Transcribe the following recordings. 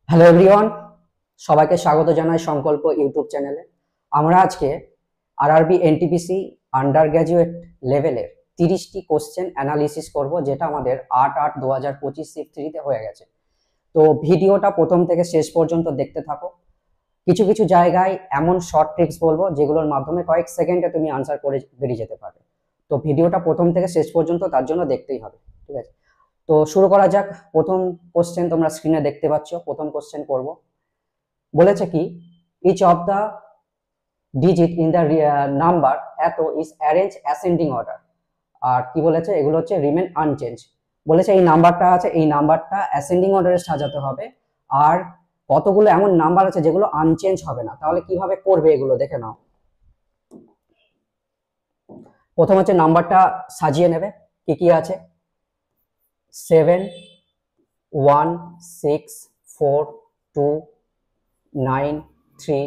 Hello everyone, সবাইকে স্বাগত জানাই সংকল্প ইউটিউব চ্যানেলে। আমরা আজকে আরআরবি এনটিপিসি আন্ডার গ্র্যাজুয়েট লেভেলের 30টি কোশ্চেন অ্যানালিসিস করব, যেটা আমাদের 8/8/2025 শিফট 3-তে হয়ে গেছে। তো ভিডিওটা প্রথম থেকে শেষ পর্যন্ত দেখতে থাকো। কিছু কিছু জায়গায় এমন শর্ট ট্রিক্স বলবো যেগুলোর মাধ্যমে কয়েক সেকেন্ডে তুমি আনসার করে বেরিয়ে যেতে পারবে। তো ভিডিওটা প্রথম থেকে শেষ পর্যন্ত তার জন্য দেখতেই হবে, ঠিক আছে? তো শুরু করা যাক। প্রথম কোশ্চেন তোমরা স্ক্রিনে দেখতে পাচ্ছ। প্রথম কোশ্চেন করব, বলেছে কি each of the digit in the number এত ইজ অ্যারেঞ্জ অ্যাসেন্ডিং অর্ডার। আর কি বলেছে, এগুলো হচ্ছে রিমেন আনচেঞ্জ। বলেছে এই নাম্বারটা আছে, এই নাম্বারটা অ্যাসেন্ডিং অর্ডারে সাজাতে হবে। আর কতগুলো এমন নাম্বার আছে যেগুলো আনচেঞ্জ হবে না। তাহলে কিভাবে করবে এগুলো দেখে নাও। প্রথম হচ্ছে নাম্বারটা সাজিয়ে নেবে। কি কি আছে? 7 1 6 4 2 9 3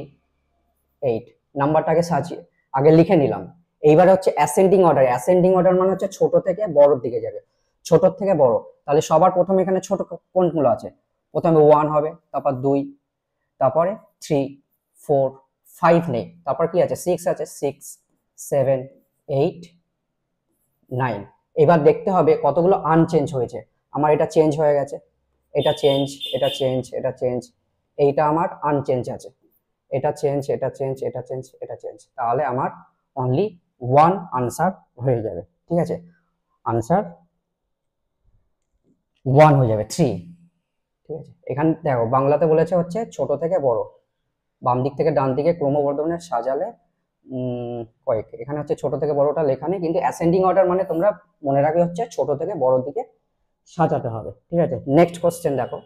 8 নাম্বারটাকে সাজিয়ে আগে লিখে নিলাম। এইবার হচ্ছে অ্যাসেন্ডিং অর্ডার। অ্যাসেন্ডিং অর্ডার মানে হচ্ছে ছোট থেকে বড়র দিকে যাবে, ছোট থেকে বড়। তাহলে সবার প্রথমে এখানে ছোট কোনগুলো আছে? প্রথমে 1 হবে, তারপর 2, তারপরে 3 4 5 নেই, তারপর কি আছে? 6 আছে, 6 7 8 9। এবার দেখতে হবে কতগুলো আনচেঞ্জ হয়েছে। আমার এটা চেঞ্জ হয়ে গেছে, এটা চেঞ্জ, এটা চেঞ্জ, এটা চেঞ্জ, এইটা আমার আনচেঞ্জ আছে, এটা চেঞ্জ, এটা চেঞ্জ, এটা চেঞ্জ, এটা চেঞ্জ। তাহলে আমার অনলি ওয়ান আনসার হয়ে যাবে, ঠিক আছে? আনসার 1 হয়ে যাবে, 3। ঠিক আছে, এখানে দেখো বাংলাতে বলেছে হচ্ছে ছোট থেকে বড়, বাম দিক থেকে ডান দিকে ক্রমবর্ধমানে সাজালে কয়েক। এখানে হচ্ছে ছোট থেকে বড়টা লেখা নেই, কিন্তু অ্যাসেন্ডিং অর্ডার মানে তোমরা মনে রাখবে হচ্ছে ছোট থেকে বড় দিকে সাজাতে হবে, ঠিক আছে? নেক্সট কোশ্চেন দেখো,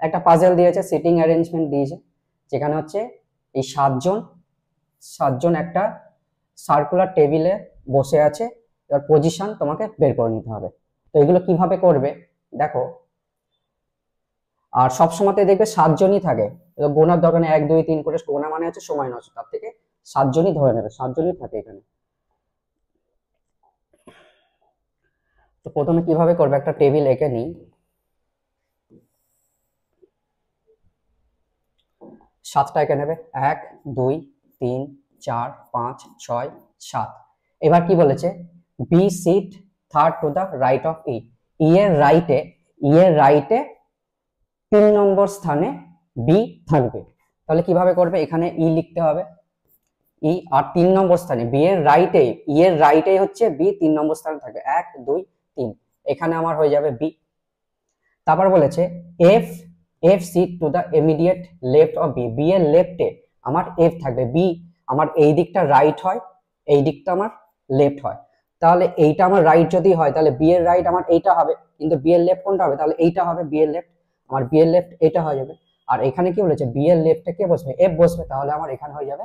একটা পাজেল দিয়েছে, সিটিং অ্যারেঞ্জমেন্ট দিয়েছে, যেখানে হচ্ছে এই সাতজন একটা সার্কুলার টেবিলে বসে আছে। এবার পজিশন তোমাকে বের করে নিতে হবে। তো এগুলো কিভাবে করবে দেখো। আর সবসময়তে দেখবে 7জনই থাকে, গোনার দরকার নেই 1 2 3 করে গোনা মানে হচ্ছে সময় নষ্ট, তার থেকে 7জনই ধরে নেবে, 7জনই থাকে এখানে। তো প্রথমে কিভাবে করবে, একটা টেবিল এঁকে নিই। 7টা এঁকে নেবে, 1 2 3 4 5 6 7। এবার কি বলেছে? B sit third to the right of E. এর রাইটে 3 নম্বর স্থানে বি থাকবে। তাহলে কিভাবে করবে? এখানে ই লিখতে হবে, ই, আর 3 নম্বর স্থানে বি এর রাইটে, ই এর রাইটে হচ্ছে বি 3 নম্বর স্থানে থাকবে, 1 2 3। এখানে আমার হয়ে যাবে বি। তারপর বলেছে F sit to the immediate left of B. B এর লেফটে আমার এফ থাকবে। বি আমার এই দিকটা রাইট হয়, এই দিকটা আমার লেফট হয়। তাহলে এইটা আমার রাইট যদি হয়, তাহলে বি এর রাইট আমার এইটা হবে, কিন্তু বি এর লেফট কোনটা হবে? তাহলে এইটা হবে বি এর লেফট। আমার বি এর লেফট এটা হয়ে যাবে। আর এখানে কি বলেছে? বি এর লেফটে কে বসবে? এফ বসবে। তাহলে আমার এখানে হয়ে যাবে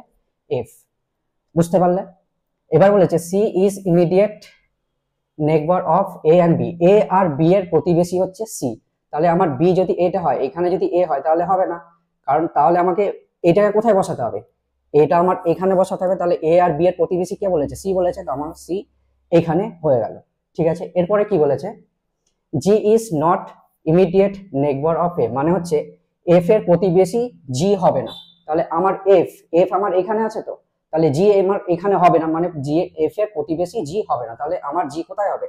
এফ। বুঝতে পারলে? এবার বলেছে C is immediate neighbour of A and B. A আর বি এর প্রতিবেশী হচ্ছে সি। তাহলে আমার বি যদি এটা হয়, এখানে যদি এ হয়, তাহলে হবে না, কারণ তাহলে আমাকে এটাকে কোথায় বসাতে হবে? এটা আমার এখানে বসাতে হবে। তাহলে এ আর বি এর প্রতিবেশী কে বলেছে? সি বলেছে, তো আমার সি এখানে হয়ে গেল, ঠিক আছে? এরপরে কি বলেছে? G is not immediate neighbour of A, মানে হচ্ছে এফ এর প্রতিবেশী জি হবে না। তাহলে আমার এফ আমার এখানে আছে, তো তাহলে জি আমার এখানে হবে না, মানে জি এফ এর প্রতিবেশী জি হবে না। তাহলে আমার জি কোথায় হবে?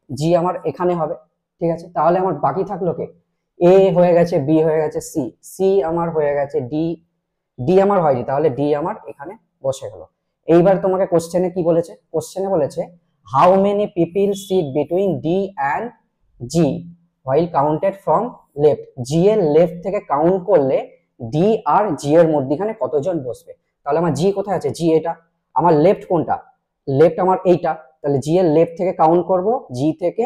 জি আমার এখানে হবে, ঠিক আছে? তাহলে আমার বাকি থাকলো কে? এ হয়ে গেছে, বি হয়ে গেছে, সি আমার হয়ে গেছে, ডি আমার হয়নি, তাহলে ডি আমার এখানে বসে গেল। এইবার তোমাকে কোশ্চেনে কি বলেছে? কোশ্চেনে বলেছে how many people sit between D and G while counted from left। G এর লেফট থেকে কাউন্ট করলে ডি আর জি এর মধ্যখানে কতজন বসবে? তাহলে আমার জি কোথায় আছে? জি এটা। আমার লেফট কোনটা? লেফট আমার এইটা। তাহলে জি এর লেফট থেকে কাউন্ট করব, জি থেকে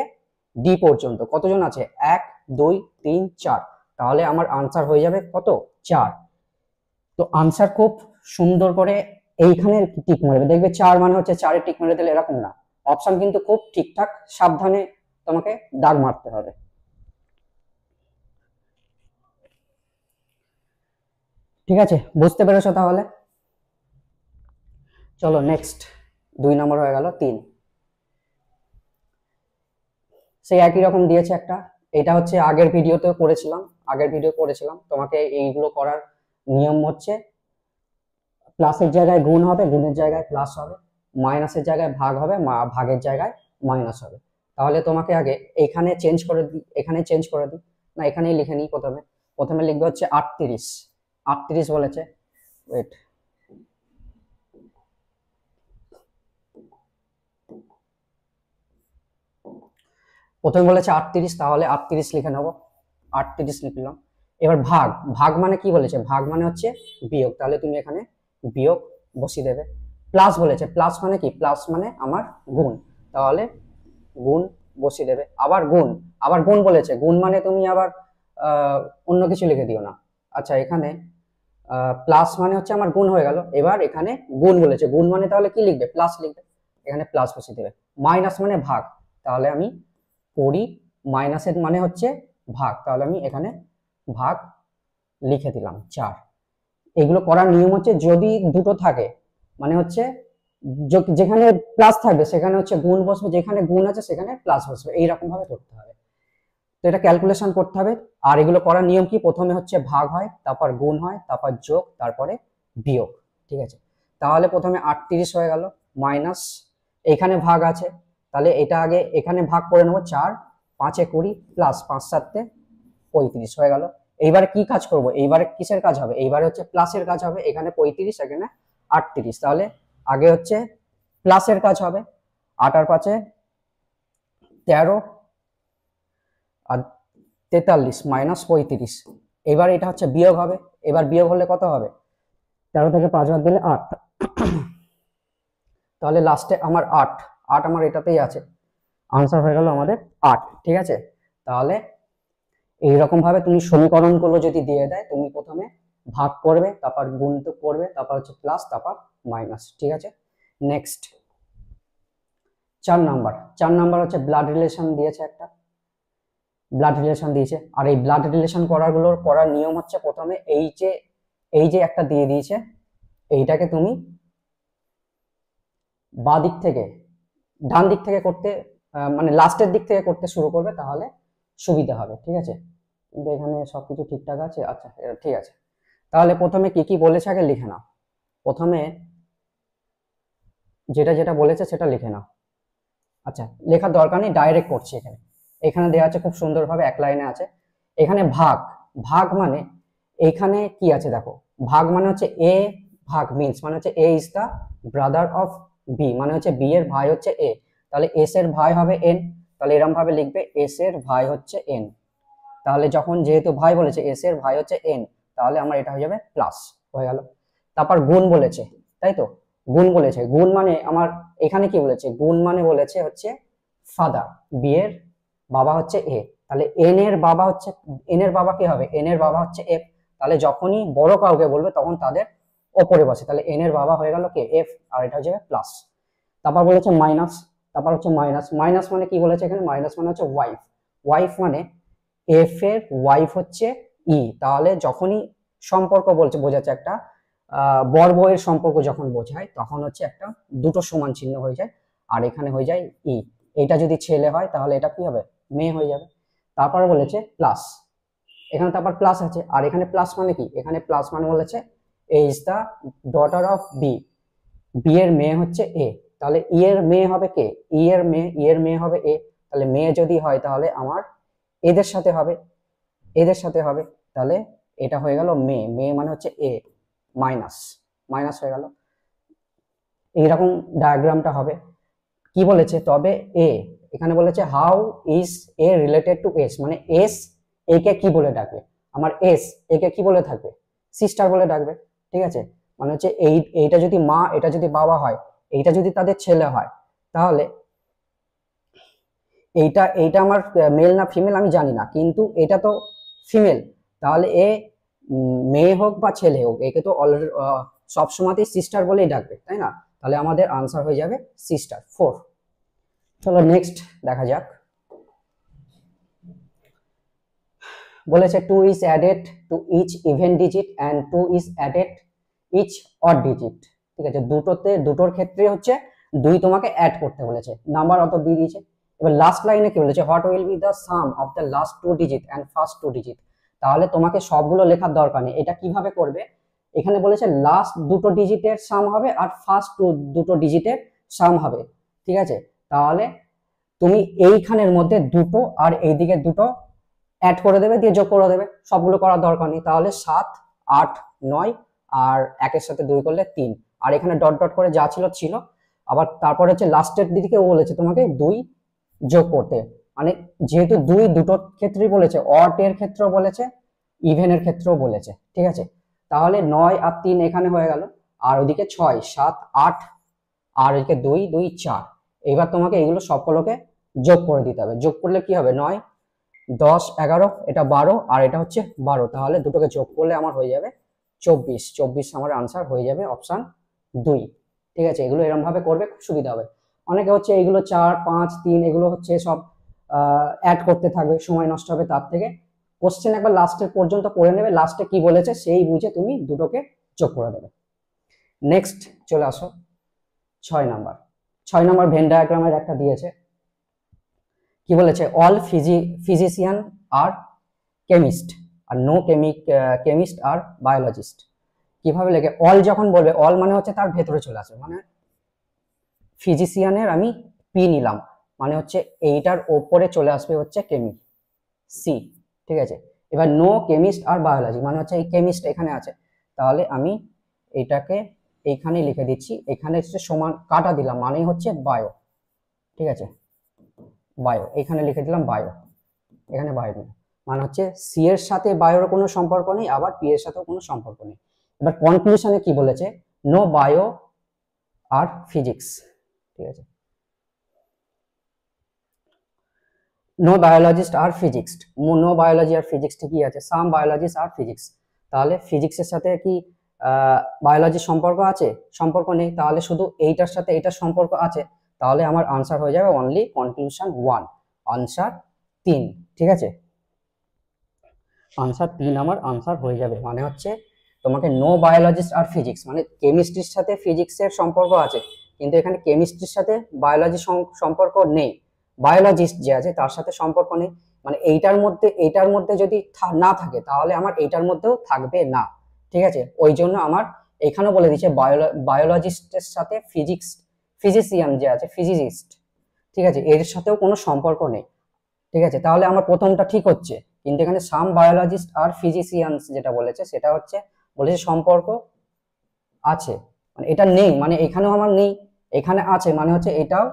ডি পর্যন্ত কতজন আছে? 1 2 3 4। তাহলে আমার আনসার হয়ে যাবে কত? 4। তো আনসার খুব সুন্দর করে এইখানে টিক মারবে, দেখবে 4 মানে হচ্ছে 4-এ টিক মেরে দিলে, এরকম না। অপশন কিন্তু খুব ঠিকঠাক সাবধানে তোমাকে দাগ মারতে হবে। ঠিক আছে, বুঝতে পেরেছো তাহলে? চলো নেক্সট। 2 নম্বর হয়ে গেল, 3। সেই একই রকম দিয়েছে একটা এটা হচ্ছে আগের ভিডিও করেছিলাম তোমাকে এইগুলো করার নিয়ম হচ্ছে প্লাসের জায়গায় গুণ হবে, গুণের জায়গায় প্লাস হবে, মাইনাসের জায়গায় ভাগ হবে, ভাগের জায়গায় মাইনাস হবে। তাহলে তোমাকে আগে এখানে চেঞ্জ করে দিই, না এখানেই লিখে নিই। প্রথমে লিখবে হচ্ছে 38। 38 বলেছে, ওয়েট, প্রথমে বলেছে 38, তাহলে 38 লিখে নেবো, 38 লিখলাম। এবার ভাগ, ভাগ মানে কি বলেছে, ভাগ মানে হচ্ছে বিয়োগ, তাহলে তুমি এখানে বিয়োগ বসিয়ে দেবে। প্লাস বলেছে, প্লাস মানে কি, প্লাস মানে আমার গুণ, তাহলে গুণ বসিয়ে দেবে। আবার গুণ বলেছে, গুণ মানে তুমি আবার অন্য কিছু লিখে দিও না। আচ্ছা, এখানে প্লাস মানে হচ্ছে আমার গুণ হয়ে গেল। এবার এখানে গুণ বলেছে, গুণ মানে তাহলে কি লিখবে, প্লাস লিখবে, এখানে প্লাস বসিয়ে দেবে। মাইনাস মানে ভাগ, তাহলে আমি করি, মাইনাসের মানে হচ্ছে ভাগ, তাহলে আমি এখানে ভাগ লিখে দিলাম 4। এগুলো করার নিয়ম হচ্ছে যদি দুটো থাকে মানে হচ্ছে যেখানে প্লাস থাকবে সেখানে হচ্ছে গুণ বসবে, যেখানে গুণ আছে সেখানে প্লাস বসবে, এইরকম ভাবে করতে হবে। তো এটা ক্যালকুলেশন করতে হবে। আর এগুলো করার নিয়ম কি, প্রথমে হচ্ছে ভাগ হয়, তারপর গুণ হয়, তারপর যোগ, তারপরে বিয়োগ। ঠিক আছে, তাহলে প্রথমে 38 হয়ে গেল, মাইনাস এখানে ভাগ আছে, তাহলে এটা আগে এখানে ভাগ করে নেবো, 4 5 20 প্লাস 5 7 35 হয়ে গেল। এইবারে কি কাজ করব, এইবারে কিসের কাজ হবে, এইবারে হচ্ছে প্লাসের কাজ হবে। এখানে 35, এখানে 38, তাহলে আগে হচ্ছে প্লাসের কাজ হবে। 8 আর 5 13 আর 43 মাইনাস 35। এবার এটা হচ্ছে বিয়োগ হবে। এবার বিয়োগ হলে কত হবে, 13 থেকে 5 বাদ দিলে 8, তাহলে লাস্টে আমার 8 আমার এটাতেই আছে, আনসার হয়ে গেল আমাদের 8। ঠিক আছে, তাহলে এইরকম ভাবে তুমি সমীকরণগুলো যদি দিয়ে দেয়, তুমি প্রথমে ভাগ করবে, তারপর গুণ করবে, তারপর হচ্ছে প্লাস, তারপর মাইনাস। ঠিক আছে, নেক্সট 4 নাম্বার হচ্ছে ব্লাড রিলেশন দিয়েছে, একটা ব্লাড রিলেশন দিয়েছে। আর এই ব্লাড রিলেশন করার নিয়ম হচ্ছে প্রথমে এই যে একটা দিয়ে দিয়েছে, এইটাকে তুমি বাঁ দিক থেকে ডান দিক থেকে করতে, মানে লাস্টের দিক থেকে করতে শুরু করবে, তাহলে সুবিধা হবে। ঠিক আছে, কিন্তু এখানে সবকিছু ঠিকঠাক আছে। আচ্ছা, এটা ঠিক আছে। তাহলে প্রথমে কি কি বলেছে আগে লিখে নাও, প্রথমে যেটা বলেছে সেটা লিখে নাও। আচ্ছা, লেখার দরকার নেই, ডাইরেক্ট করছি। এখানে দেওয়া আছে খুব সুন্দরভাবে, এক লাইনে আছে। এখানে ভাগ মানে এখানে কি আছে দেখো, ভাগ মানে হচ্ছে এ, ভাগ মিন্স মানে হচ্ছে A is the brother of B, মানে হচ্ছে বি এর ভাই হচ্ছে এ, তাহলে এস এর ভাই হবে এন, তাহলে এরকম ভাবে লিখবে এস এর ভাই হচ্ছে এন। তাহলে যখন যেহেতু ভাই বলেছে, এস এর ভাই হচ্ছে এন, তাহলে আমার এটা হয়ে যাবে প্লাস, হয়ে গেল। তারপর গুণ বলেছে, তাই তো, গুণ বলেছে, গুণ মানে আমার এখানে কি বলেছে, গুণ মানে বলেছে হচ্ছে ফাদার, বি এর বাবা হচ্ছে এ, তাহলে এন এর বাবা কি হবে, এন এর বাবা হচ্ছে এফ, তাহলে যখনই বড় কাউকে বলবে তখন তাদের ওপরে বসে, তাহলে এন এর বাবা হয়ে গেল কে, এফ, আর এটা হচ্ছে প্লাস। তারপর বলেছে মাইনাস, মাইনাস মানে কি বলেছে এখানে, মাইনাস মানে হচ্ছে ওয়াইফ মানে এফ এর ওয়াইফ হচ্ছে ই, তাহলে যখনই সম্পর্ক বোঝাচ্ছে একটা বর বউয়ের সম্পর্ক যখন বোঝায়, তখন হচ্ছে একটা দুটো সমান চিহ্ন হয়ে যায়, আর এখানে হয়ে যায় ই। এটা যদি ছেলে হয় তাহলে এটা কি হবে, মেয়ে হয়ে যাবে। তারপরে বলেছে প্লাস, এখানে তারপর প্লাস আছে, আর এখানে প্লাস মানে কি, এখানে প্লাস মানে বলেছে A is the daughter of B, B এর মেয়ে হচ্ছে এ, তাহলে ই এর মেয়ে হবে কে, ই এর মেয়ে হবে এ, তাহলে মেয়ে যদি হয় তাহলে আমার এদের সাথে হবে, তাহলে এটা হয়ে গেল মেয়ে মানে হচ্ছে এ, মাইনাস হয়ে গেল। এইরকম ডায়াগ্রামটা হবে। কি বলেছে তবে এ, এখানে বলেছে how is a related to S, মানে এস এ কে কি বলে ডাকবে, আমার এস এ কে কি বলে থাকবে, সিস্টার বলে ডাকবে। ঠিক আছে, মানে হচ্ছে এইটা যদি মা, এটা যদি বাবা হয়, এইটা যদি তাদের ছেলে হয়, তাহলে এইটা আমার মেল না ফিমেল আমি জানি না, কিন্তু এটা তো ফিমেল, তাহলে এ মেয়ে হোক বা ছেলে হোক, একে তো অলরেডি সবসময়তেই সিস্টার বলেই ডাকবে, তাই না? তাহলে আমাদের আনসার হয়ে যাবে সিস্টার, 4। চলো নেক্সট দেখা যাক। বলেছে 2 is added to each even digit and 2 is added each odd digit। ঠিক আছে, দুটোর ক্ষেত্রে হচ্ছে 2 তোমাকে অ্যাড করতে বলেছে, নাম্বার অত দিয়ে দিয়েছে। এবার লাস্ট লাইনে কি বলেছে, what will be the sum of the last 2 digit and first 2 digit. তাহলে তোমাকে সবগুলো লেখার দরকার নেই, এটা কিভাবে করবে, এখানে বলেছে লাস্ট দুটো ডিজিটের সাম হবে আর ফার্স্ট দুটো ডিজিটের সাম হবে, ঠিক আছে। তাহলে তুমি এইখানের মধ্যে দুটো আর এইদিকে দুটো অ্যাড করে দেবে, দিয়ে যোগ করে দেবে, সবগুলো করার দরকার নেই। তাহলে 7 8 9 আর একের সাথে 2 করলে 3, আর এখানে ডট ডট করে যা ছিল ছিল। আবার তারপরে হচ্ছে লাস্টের দিকে ও বলেছে তোমাকে 2 যোগ করতে, মানে যেহেতু 2 দুটোর ক্ষেত্রেই বলেছে, অড এর ক্ষেত্রেও বলেছে, ইভেন এর ক্ষেত্রেও বলেছে, ঠিক আছে। তাহলে 9 আর 3 এখানে হয়ে গেল, আর ওইদিকে 6 7 8 আর এদিকে 2 2 4। এবার তোমাকে এগুলো সবগুলোকে যোগ করে দিতে হবে। যোগ করলে কি হবে, 9 10 11, এটা 12 আর এটা হচ্ছে 12, তাহলে দুটোকে যোগ করলে আমার হয়ে যাবে 24। 24 আমার আনসার হয়ে যাবে অপশন 2, ঠিক আছে। এগুলো এরকম ভাবে করবে, খুব সুবিধা হবে। অনেকে হচ্ছে এগুলো 4 5 3 এগুলো হচ্ছে সব অ্যাড করতে থাকবে, সময় নষ্ট হবে। তার থেকে কোশ্চেন একবার লাস্টের পর্যন্ত পড়ে নেবে, লাস্টে কি বলেছে সেই বুঝে তুমি দুটোকে যোগ করে দেবে। নেক্সট চলে আসো 6 নাম্বার ভেন ডায়াগ্রামের একটা দিয়েছে, কি বলেছে, অল ফিজিশিয়ান আর কেমিস্ট আর নো কেমিস্ট আর বায়োলজিস্ট। কিভাবে লেখে, অল যখন বলবে, অল মানে হচ্ছে তার ভেতরে চলে আসবে, মানে ফিজিশিয়ানের আমি পি নিলাম, মানে হচ্ছে এইটার ওপরে চলে আসবে হচ্ছে কেমি, সি, ঠিক আছে। এবার নো কেমিস্ট আর বায়োলজি মানে হচ্ছে এই কেমিস্ট এখানে আছে, তাহলে আমি এটাকে এইখানে লিখে দিচ্ছি, এখানে হচ্ছে সমান কাটা দিলাম মানে হচ্ছে বায়ো, ঠিক আছে, বায়ো এখানে লিখে দিলাম বায়ো, এখানে বায়ো নেই, মানে হচ্ছে সি এর সাথে বায়োর কোনো সম্পর্ক নেই, আবার পি এর সাথেও কোনো সম্পর্ক নেই। এবার কনক্লুশনে কি বলেছে, নো বায়ো আর ফিজিক্স, ঠিক আছে, নো বায়োলজিস্ট আর ফিজিক্স, নো বায়োলজি আর ফিজিক্স ঠিকই আছে, সাম বায়োলজিস্ট আর ফিজিক্স। তাহলে ফিজিক্সের সাথে কি বায়োলজির সম্পর্ক আছে, সম্পর্ক নেই, তাহলে শুধু এইটার সাথে এইটার সম্পর্ক আছে, তাহলে আমার আনসার হয়ে যাবে অনলি কনক্লুশন 1, আনসার 3, ঠিক আছে। আনসার 3 আমার আনসার হয়ে যাবে, মানে হচ্ছে তোমাকে নো বায়োলজিস্ট আর ফিজিক্স, মানে কেমিস্ট্রির সাথে ফিজিক্সের সম্পর্ক আছে, কিন্তু এখানে কেমিস্ট্রির সাথে বায়োলজির সম্পর্ক নেই, বায়োলজিস্ট যে আছে তার সাথে সম্পর্ক নেই, মানে এইটার মধ্যে যদি না থাকে তাহলে আমার এইটার মধ্যেও থাকবে না, ঠিক আছে। ওই জন্য আমার এখানেও বলে দিচ্ছে বায়োলজিস্টের সাথে ফিজিশিয়ান যে আছে ফিজিসিস্ট, ঠিক আছে, এর সাথেও কোনো সম্পর্ক নেই, ঠিক আছে। তাহলে আমার প্রথমটা ঠিক হচ্ছে, কিন্তু এখানে সাম বায়োলজিস্ট আর ফিজিশিয়ানস যেটা বলেছে সেটা হচ্ছে বলেছে সম্পর্ক আছে, মানে এটা নেই, মানে এখানেও আমার নেই, এখানে আছে, মানে হচ্ছে এটাও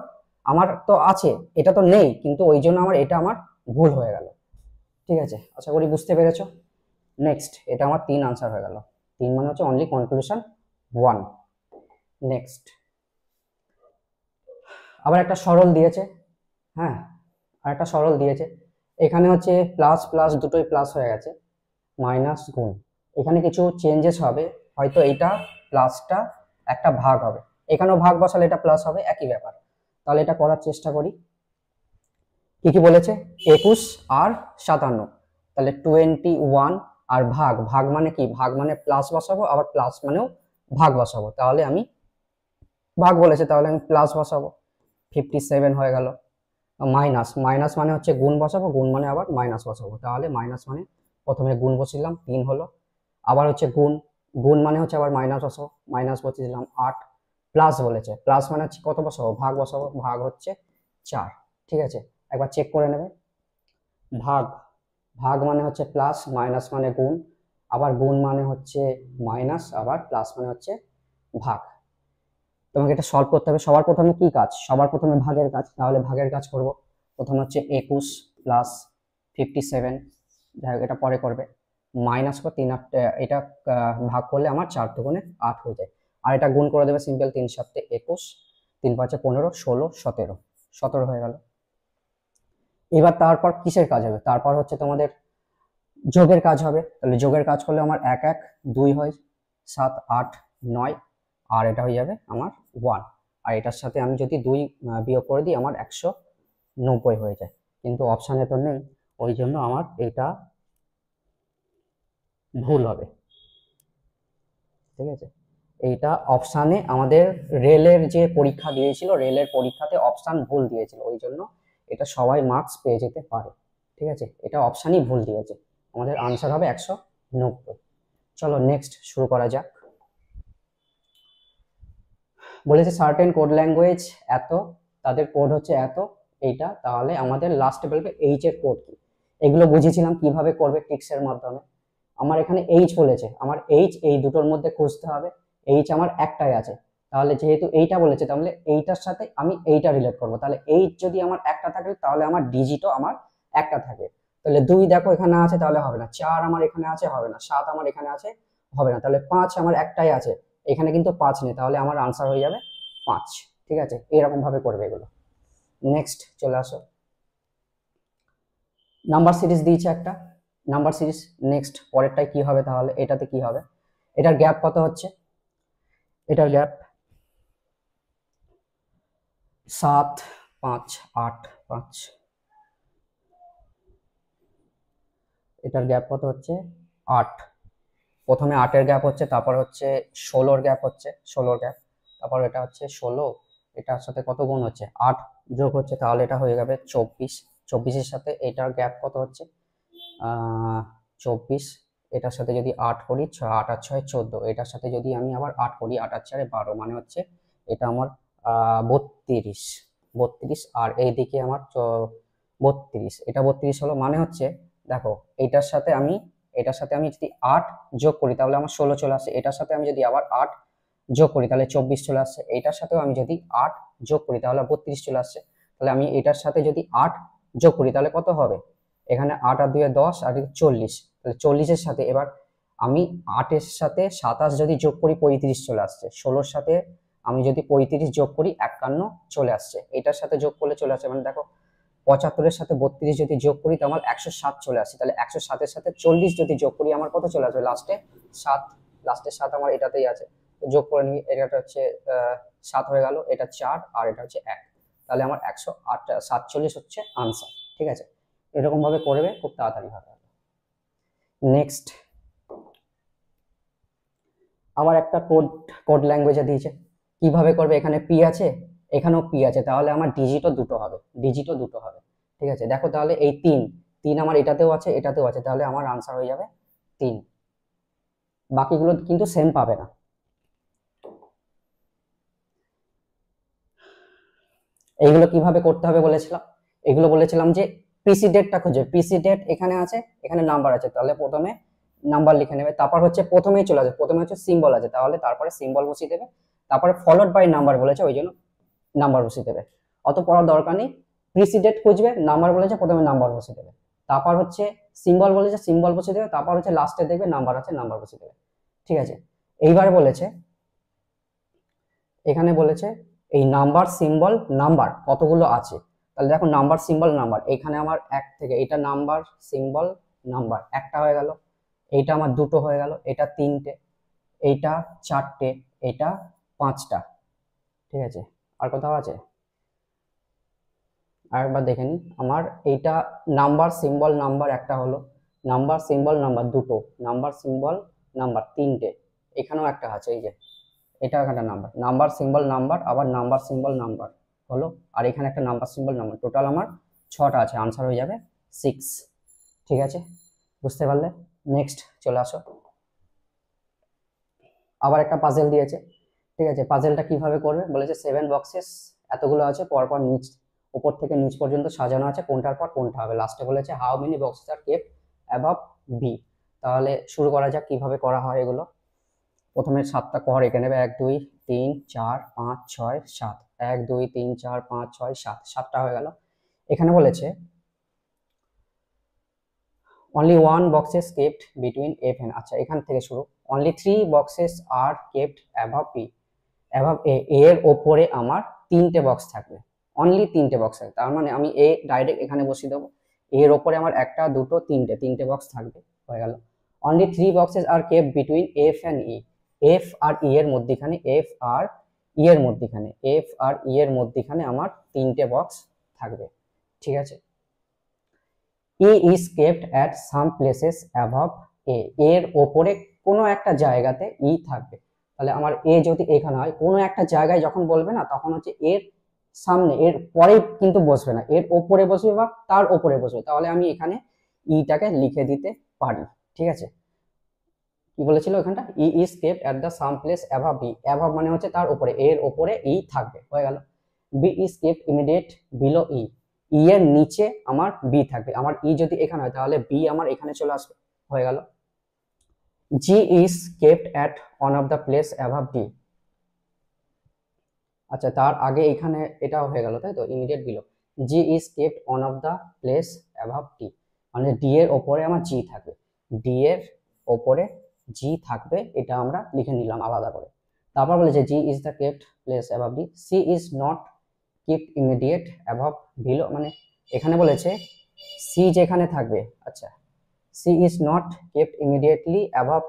আমার তো আছে, এটা তো নেই, কিন্তু ওই জন্য আমার এটা আমার ভুল হয়ে গেল, ঠিক আছে। আশা করি বুঝতে পেরেছো। নেক্সট, এটা আমার 3 আনসার হয়ে গেল, 3 মানে হচ্ছে অনলি কনক্লুশন 1। নেক্সট আবার একটা সরল দিয়েছে, হ্যাঁ, আর একটা সরল দিয়েছে, এখানে হচ্ছে প্লাস প্লাস দুটোই প্লাস হয়ে গেছে, মাইনাস গুণ, এখানে কিছু চেঞ্জেস হবে, হয়তো এটা প্লাসটা একটা ভাগ হবে, এখানেও ভাগ বসালে এটা প্লাস হবে, একই ব্যাপার। তাহলে এটা করার চেষ্টা করি, কি কি বলেছে, 21 আর 57, তাহলে 21 আর ভাগ, ভাগ মানে কি, ভাগ মানে প্লাস বসাবো, আবার প্লাস মানেও ভাগ বসাবো, তাহলে আমি ভাগ বলেছে তাহলে আমি প্লাস বসাবো, 57 হয়ে গেল। মাইনাস, মাইনাস মানে হচ্ছে গুণ বসাবো, গুণ মানে আবার মাইনাস বসাবো, তাহলে মাইনাস মানে প্রথমে গুণ বসিলাম 3 হলো, আবার হচ্ছে গুণ, গুণ মানে হচ্ছে আবার মাইনাস বসাবো, মাইনাস বসিয়েছিলাম 8, প্লাস বলেছে, প্লাস মানে হচ্ছে কত বসাবো, ভাগ বসাবো, ভাগ হচ্ছে 4, ঠিক আছে। একবার চেক করে নেবে, ভাগ, ভাগ মানে হচ্ছে প্লাস, মাইনাস মানে গুণ, আবার গুণ মানে হচ্ছে মাইনাস, আবার প্লাস মানে হচ্ছে ভাগ। তোমাকে এটা সলভ করতে হবে, সবার প্রথমে কি কাজ, সবার প্রথমে ভাগের কাজ, তাহলে ভাগের কাজ করব। প্রথমে হচ্ছে 21 প্লাস 57, যাই হোক এটা পরে করবে, মাইনাস করে 3 এটা ভাগ করলে আমার 4 দুগুণে 8 হয়ে যায়, আর এটা গুণ করে দেবে সিম্পল, 3 7 21, 3 5 15 16 17, 17 হয়ে গেল। এবার তারপর কিসের কাজ হবে, তারপর হচ্ছে তোমাদের যোগের কাজ হবে, তাহলে যোগের কাজ করলে আমার 1 1 2 হয়, 7 8 9, আর এটা হয়ে যাবে আমার 1, আর এটার সাথে আমি যদি 2 বিয়োগ করে দিই আমার 190 হয়ে যায়, কিন্তু অপশানে তো নেই, ওই জন্য আমার এটা ভুল হবে, ঠিক আছে। এইটা অপশানে আমাদের রেলের যে পরীক্ষা দিয়েছিল, রেলের পরীক্ষাতে অপশান ভুল দিয়েছিল, ওই জন্য এটা সবাই মার্কস পেয়ে যেতে পারে। ঠিক আছে, এটা অপশানই ভুল দিয়েছে, আমাদের আনসার হবে 190। চলো নেক্সট শুরু করা যাক। বলেছে সার্টেন কোড ল্যাঙ্গুয়েজ এত, তাদের কোড হচ্ছে এত এইটা, তাহলে আমাদের লাস্টে বলবে এইচ এর কোড কি। এগুলো বুঝেছিলাম কিভাবে করবে ট্রিক্সের মাধ্যমে। আমার এখানে এইচ বলেছে, আমার এইচ এই দুটোর মধ্যে খুঁজতে হবে, এইচ আমার একটাই আছে, তাহলে যেহেতু এইটা বলেছে তাহলে এইটার সাথে আমি এইটা রিলেট করব, তাহলে এইচ যদি আমার একটা থাকে তাহলে আমার ডিজিটও আমার একটা থাকে। তাহলে 2 দেখো এখানে আছে তাহলে হবে না, 4 আমার এখানে আছে হবে না, 7 আমার এখানে আছে হবে না, তাহলে 5 আমার একটাই আছে, এখানে কিন্তু 5 নেই, তাহলে আমার আনসার হয়ে যাবে 5। ঠিক আছে, এরকম ভাবে করবে এগুলো। নেক্সট চলে আসো, নাম্বার সিরিজ দিয়েছে একটা, নাম্বার সিরিজ। নেক্সট পরেরটাই কি হবে, তাহলে এটাতে কি হবে, এটার গ্যাপ কত হচ্ছে, এটার গ্যাপ 7 5 8 5, এটার গ্যাপ কত হচ্ছে 8। প্রথমে 8 এর গ্যাপ হচ্ছে, তারপর হচ্ছে 16 গ্যাপ হচ্ছে, 16 গ্যাপ, তারপর এটা হচ্ছে 16, এটার সাথে কত গুণ হচ্ছে 8 যোগ হচ্ছে, তাহলে এটা হয়ে যাবে 24। 24 এর সাথে এটার গ্যাপ কত হচ্ছে 24, এটার সাথে যদি 8 করি 6 8 আর 6 14, এটার সাথে যদি আমি আবার 8 করি 8 আর 4 12, মানে হচ্ছে এটা আমার 32 32, আর এইদিকে আমার 32, এটা 32 হলো, মানে হচ্ছে দেখো এটার সাথে আমি যদি 8 যোগ করি তাহলে আমার 16 চলে আসে, এটার সাথে আমি যদি আবার 8 যোগ করি তাহলে 24 চলে আসছে, এটার সাথেও আমি যদি 8 যোগ করি তাহলে 32 চলে আসছে, তাহলে আমি এটার সাথে যদি 8 যোগ করি তাহলে কত হবে, এখানে 8 আর 2 এ 10 আর 40, তাহলে 40 এর সাথে এবার আমি 8 এর সাথে 27 যদি যোগ করি 35 চলে আসছে, 16 সাথে আমি যদি 35 যোগ করি 51 চলে আসছে, এটার সাথে যোগ করলে চলে আসছে, মানে দেখো 75 এর সাথে 32 যদি যোগ করি তাহলে আমার 107 চলে আসছে, তাহলে 107 এর সাথে 40 যদি যোগ করি আমার কত চলে আসবে লাস্টে 7, লাস্টে 7 আমার এটাতেই আছে, যোগ করে নিই, এটা হচ্ছে 7 হয়ে গেল, এটা 4 আর এটা হচ্ছে 1, তাহলে আমার 147 হচ্ছে আনসার। ঠিক আছে, এরকম ভাবে করবে, খুব তাড়াতাড়ি হবে। নেক্সট আবার একটা কোড ল্যাঙ্গুয়েজে দিয়েছে, কিভাবে করবে, এখানে পি আছে এখানেও পি আছে, তাহলে আমার ডিজিটও দুটো হবে, ঠিক আছে, দেখো তাহলে এই 3 আমার এটাতেও আছে এটাতেও আছে, তাহলে আমার আনসার হয়ে যাবে 3, বাকিগুলো কিন্তু সেম পাবে না। এইগুলো কিভাবে করতে হবে বলেছিলাম, এগুলো বলেছিলাম যে পিসি ডেটটা খুঁজে, পিসি ডেট এখানে আছে এখানে নাম্বার আছে, তাহলে প্রথমে নাম্বার লিখে নেবে, তারপর হচ্ছে প্রথমেই চলে আসে, প্রথমে হচ্ছে সিম্বল আছে তাহলে তারপরে সিম্বল বসিয়ে দেবে, তারপরে ফলোড বাই নাম্বার বলেছে ওই জন্য নাম্বার বসিয়ে দেবে, অত পড়ার দরকার নেই। পিসি ডেট খুঁজবে, নাম্বার বলেছে প্রথমে নাম্বার বসিয়ে দেবে, তারপর হচ্ছে সিম্বল বলেছে সিম্বল বসিয়ে দেবে, তারপর হচ্ছে লাস্টে দেখবে নাম্বার আছে নাম্বার বসিয়ে দেবে। ঠিক আছে, এইবার বলেছে এখানে বলেছে এই নাম্বার সিম্বল নাম্বার কতগুলো আছে, তাহলে দেখো নাম্বার সিম্বল নাম্বার, এখানে আমার এক থেকে এটা নাম্বার সিম্বল নাম্বার একটা হয়ে গেল, এইটা আমার দুটো হয়ে গেল, এটা তিনটে, এইটা চারটে, এটা পাঁচটা। ঠিক আছে, আর কোথাও আছে, আরেকবার দেখে নিই, আমার এইটা নাম্বার সিম্বল নাম্বার একটা হলো, নাম্বার সিম্বল নাম্বার দুটো, নাম্বার সিম্বল নাম্বার তিনটে, এখানেও একটা আছে, এই যে এটা একটা নাম্বার, নাম্বার সিম্বল নাম্বার আবার নাম্বার সিম্বল নাম্বার হলো, আর এখানে একটা নাম্বার সিম্বল নাম্বার, টোটাল আমার 6টা আছে, আনসার হয়ে যাবে 6। ঠিক আছে, বুঝতে পারলে। নেক্সট চলে আসো, আবার একটা পাজেল দিয়েছে। ঠিক আছে, পাজেলটা কিভাবে করবে বলেছে 7 বক্সেস এতগুলো আছে, পরপর নিচ উপর থেকে নিচ পর্যন্ত সাজানো আছে, কোনটার পর কোনটা হবে, লাস্টে বলেছে how many boxes are kept above B. তাহলে শুরু করা যাক কিভাবে করা হয় এগুলো। প্রথমে 7টা ঘর এঁকে নেবে, 1 2 3 4 5 6 7, 1 2 3 4 5 6 7, 7টা হয়ে গেল। এখানে বলেছে only one boxes kept between F and, আচ্ছা এখান থেকে শুরু, only 3 boxes are kept above P, above A, এর ওপরে আমার 3টে বক্স থাকবে, অনলি 3টে বক্স থাকবে, তার মানে আমি এ ডাইরেক্ট এখানে বসিয়ে দেবো, এর ওপরে আমার একটা দুটো তিনটে বক্স থাকবে, হয়ে গেল। only 3 boxes are kept between F and E, F R E এর মধ্যখানে, F আর E এর মধ্যখানে, F আর E এর মধ্যখানে আমার 3টে বক্স থাকবে। ঠিক আছে, E is kept at some places above A, এর ওপরে কোনো একটা জায়গাতে E থাকবে, তাহলে আমার A যদি এখানে হয় কোনো একটা জায়গায় যখন বলবে না তখন হচ্ছে এর সামনে, এর পরে কিন্তু বসবে না, এর ওপরে বসবে বা তার ওপরে বসবে, তাহলে আমি এখানে ইটাকে লিখে দিতে পারি। ঠিক আছে, কি বলেছিল এখানটা, E is kept at the same place above B, above মানে হচ্ছে তার উপরে, এর উপরে ই থাকবে, হয়ে গেল। B is kept immediate below E, E এর নিচে আমার বি থাকবে, আমার ই যদি এখানে হয় তাহলে বি আমার এখানে চলে আসবে, হয়ে গেল। G is kept at one of the place above D, আচ্ছা তার আগে এখানে এটা হয়ে গেল, তাই তো, immediate below. G is kept on of the place above D, মানে ডি এর ওপরে আমার জি থাকবে, ডি এর ওপরে জি থাকবে, এটা আমরা লিখে নিলাম আলাদা করে। তারপর বলেছে G is the kept place above D, C is not kept immediate above below, মানে এখানে বলেছে সি যেখানে থাকবে, আচ্ছা C is not kept immediately above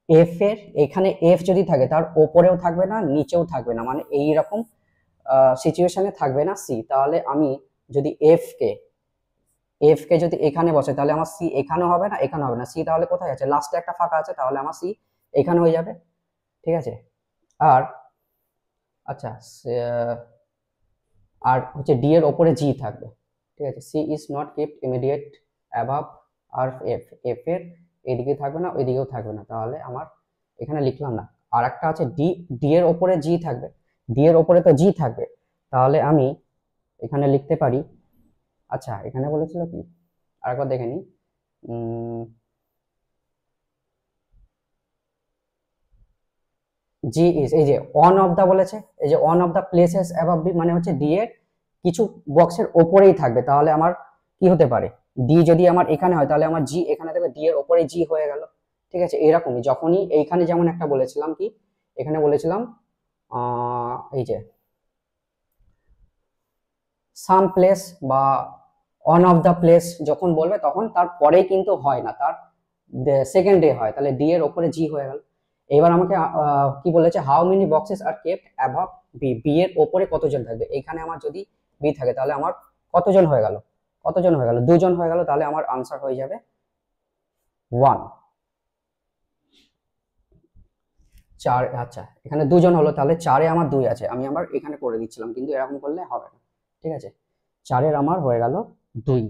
F এর, এখানে এফ যদি থাকে তার ওপরেও থাকবে না নিচেও থাকবে না, মানে এইরকম সিচুয়েশনে থাকবে না সি, তাহলে আমি যদি এফ কে যদি এখানে বসে তাহলে আমার সি এখানেও হবে না এখানে হবে না, সি তাহলে কোথায় আছে, লাস্টে একটা ফাঁকা আছে, তাহলে আমার সি এখানে হয়ে যাবে। ঠিক আছে, আর আচ্ছা আর হচ্ছে ডি এর ওপরে জি থাকবে। ঠিক আছে, C is not kept immediate above আর এফ, এফ এর এদিকে থাকবে না ওইদিকেও থাকবে না, তাহলে আমার এখানে লিখলাম না। আর একটা আছে ডি, ডি এর ওপরে জি থাকবে, ডি এর ওপরে তো জি থাকবে, তাহলে আমি এখানে লিখতে পারি, আচ্ছা এখানে বলেছিল কি আরেকবার দেখে নি, জি ইজ, এই যে অন অফ দা বলেছে, এই যে one of the places above B মানে হচ্ছে ডি এর কিছু বক্সের ওপরেই থাকবে, তাহলে আমার কি হতে পারে, ডি যদি আমার এখানে হয় তাহলে আমার জি এখানে থাকবে, ডি এর ওপরে জি হয়ে গেল। ঠিক আছে, এরকমই যখনই এইখানে যেমন একটা বলেছিলাম কি, এখানে বলেছিলাম এই যে সাম প্লেস বা অন অফ দা প্লেস যখন বলবে তখন তার পরেই কিন্তু হয় না, তার সেকেন্ডে হয়, তাহলে ডি এর ওপরে জি হয়ে গেল। এবার আমাকে কি বলেছে, how many boxes are kept above B, B এর ওপরে কতজন থাকবে, এখানে আমার যদি বি থাকে তাহলে আমার কতজন হয়ে গেল, কতজন হয়ে গেল, দুজন হয়ে গেল, তাহলে আমার আনসার হয়ে যাবে 1 4। আচ্ছা এখানে দুজন হলো, তাহলে 4-এ আমার 2 আছে, আমি আমার এখানে করে দিচ্ছিলাম কিন্তু এরকম করলে হবে না। ঠিক আছে, 4-এর আমার হয়ে গেল 2।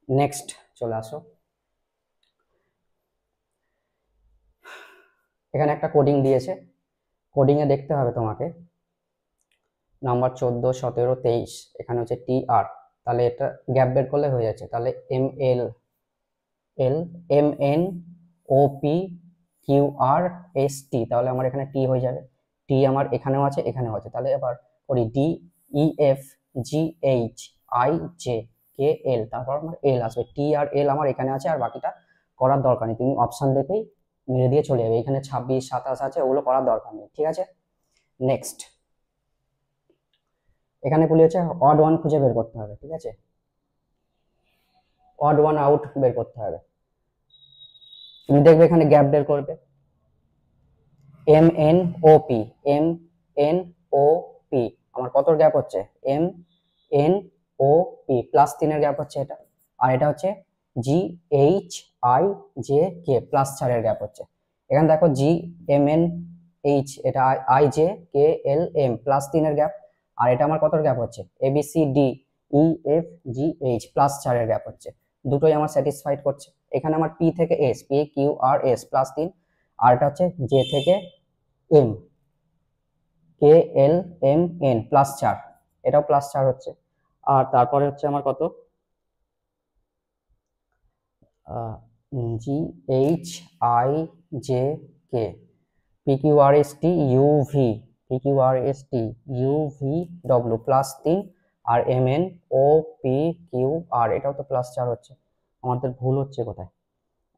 নেক্সট চলে আসো, এখানে একটা কোডিং দিয়েছে, কোডিং এ দেখতে হবে তোমাকে নাম্বার 14 17 23, এখানে হচ্ছে টি আর, তাহলে এটা গ্যাপ বের করলে হয়ে যাচ্ছে, তাহলে M L L M N O P Q R S T, তাহলে আমার এখানে টি হয়ে যাবে, টি আমার এখানেও আছে এখানেও আছে, তাহলে এবার করি D E F G H I J K L, তারপর আমার এল আসবে, টি আর এল আমার এখানে আছে, আর বাকিটা করার দরকার নেই, তুমি অপশন দেখেই মেরে দিয়ে চলে যাবে, এখানে 26 27 আছে ওগুলো করার দরকার নেই। ঠিক আছে, নেক্সট এখানে বলি হচ্ছে অড ওয়ান খুঁজে বের করতে হবে। ঠিক আছে, অড ওয়ান আউট বের করতে হবে, তুমি দেখবে এখানে গ্যাপ বের করবে, M N O P, M N O P আমার কত গ্যাপ হচ্ছে, এম এন ও পি +3 এর গ্যাপ হচ্ছে এটা, আর এটা হচ্ছে G H I J K +4 এর গ্যাপ হচ্ছে, এখানে দেখো জি এম এন এইচ এটা I J K L M +3 এর গ্যাপ, আর এটা আমার কত গ্যাপ হচ্ছে, A B C D E F G H +4 এর গ্যাপ হচ্ছে, দুটোই আমার স্যাটিসফাইড করছে। এখানে আমার পি থেকে S, P Q R S +3, আর এটা হচ্ছে জে থেকে M K L M N +4, এটাও +4 হচ্ছে, আর তারপরে হচ্ছে আমার কত G H I J K P Q R S T U V, P Q R S T U V W +3, আর M N O P Q R এটাও তো +4 হচ্ছে, আমাদের ভুল হচ্ছে কোথায়,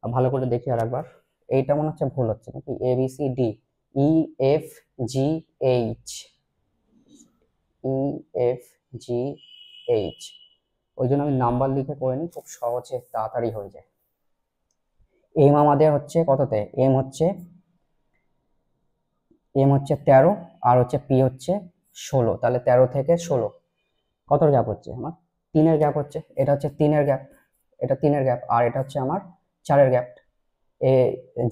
ভালো করে দেখি আর একবার, এইটা মনে হচ্ছে ভুল হচ্ছে নাকি, A B C D E F G H, E F G H, ওই জন্য আমি নাম্বার লিখে করে নিই, খুব সহজে তাড়াতাড়ি হয়ে যায়। এম আমাদের হচ্ছে কততে, এম হচ্ছে 13, আর হচ্ছে পি হচ্ছে 16, তাহলে 13 থেকে 16 কত গ্যাপ হচ্ছে আমার, 3-এর গ্যাপ হচ্ছে, এটা হচ্ছে 3-এর গ্যাপ, এটা 3-এর গ্যাপ, আর এটা হচ্ছে আমার 4-এর gap, A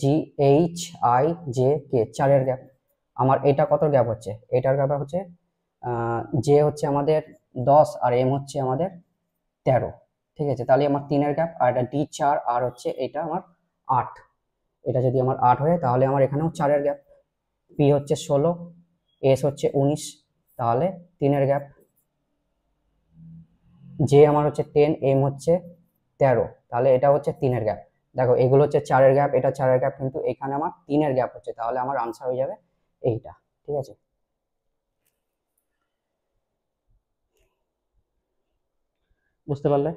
G H I J K 4-এর গ্যাপ, আমার এটা কত গ্যাপ হচ্ছে, এটার গ্যাপ হচ্ছে জে হচ্ছে আমাদের 10 আর এম হচ্ছে আমাদের 13, ঠিক আছে। তাহলে আমার 3-এর গ্যাপ, আর এটা ডি 4 আর হচ্ছে এটা আমার 8। এটা যদি আমার 8 হয় তাহলে আমার এখানেও 4-এর গ্যাপ। পি হচ্ছে 16, এস হচ্ছে 19, তাহলে 3-এর গ্যাপ। জে আমার হচ্ছে 10, এম হচ্ছে 13, তাহলে এটা হচ্ছে 3-এর গ্যাপ। দেখো এগুলো হচ্ছে 4-এর গ্যাপ, এটা 4-এর গ্যাপ, কিন্তু এখানে আমার 3-এর গ্যাপ হচ্ছে, তাহলে আমার আনসার হয়ে যাবে এইটা, ঠিক আছে। বুঝতে পারলে?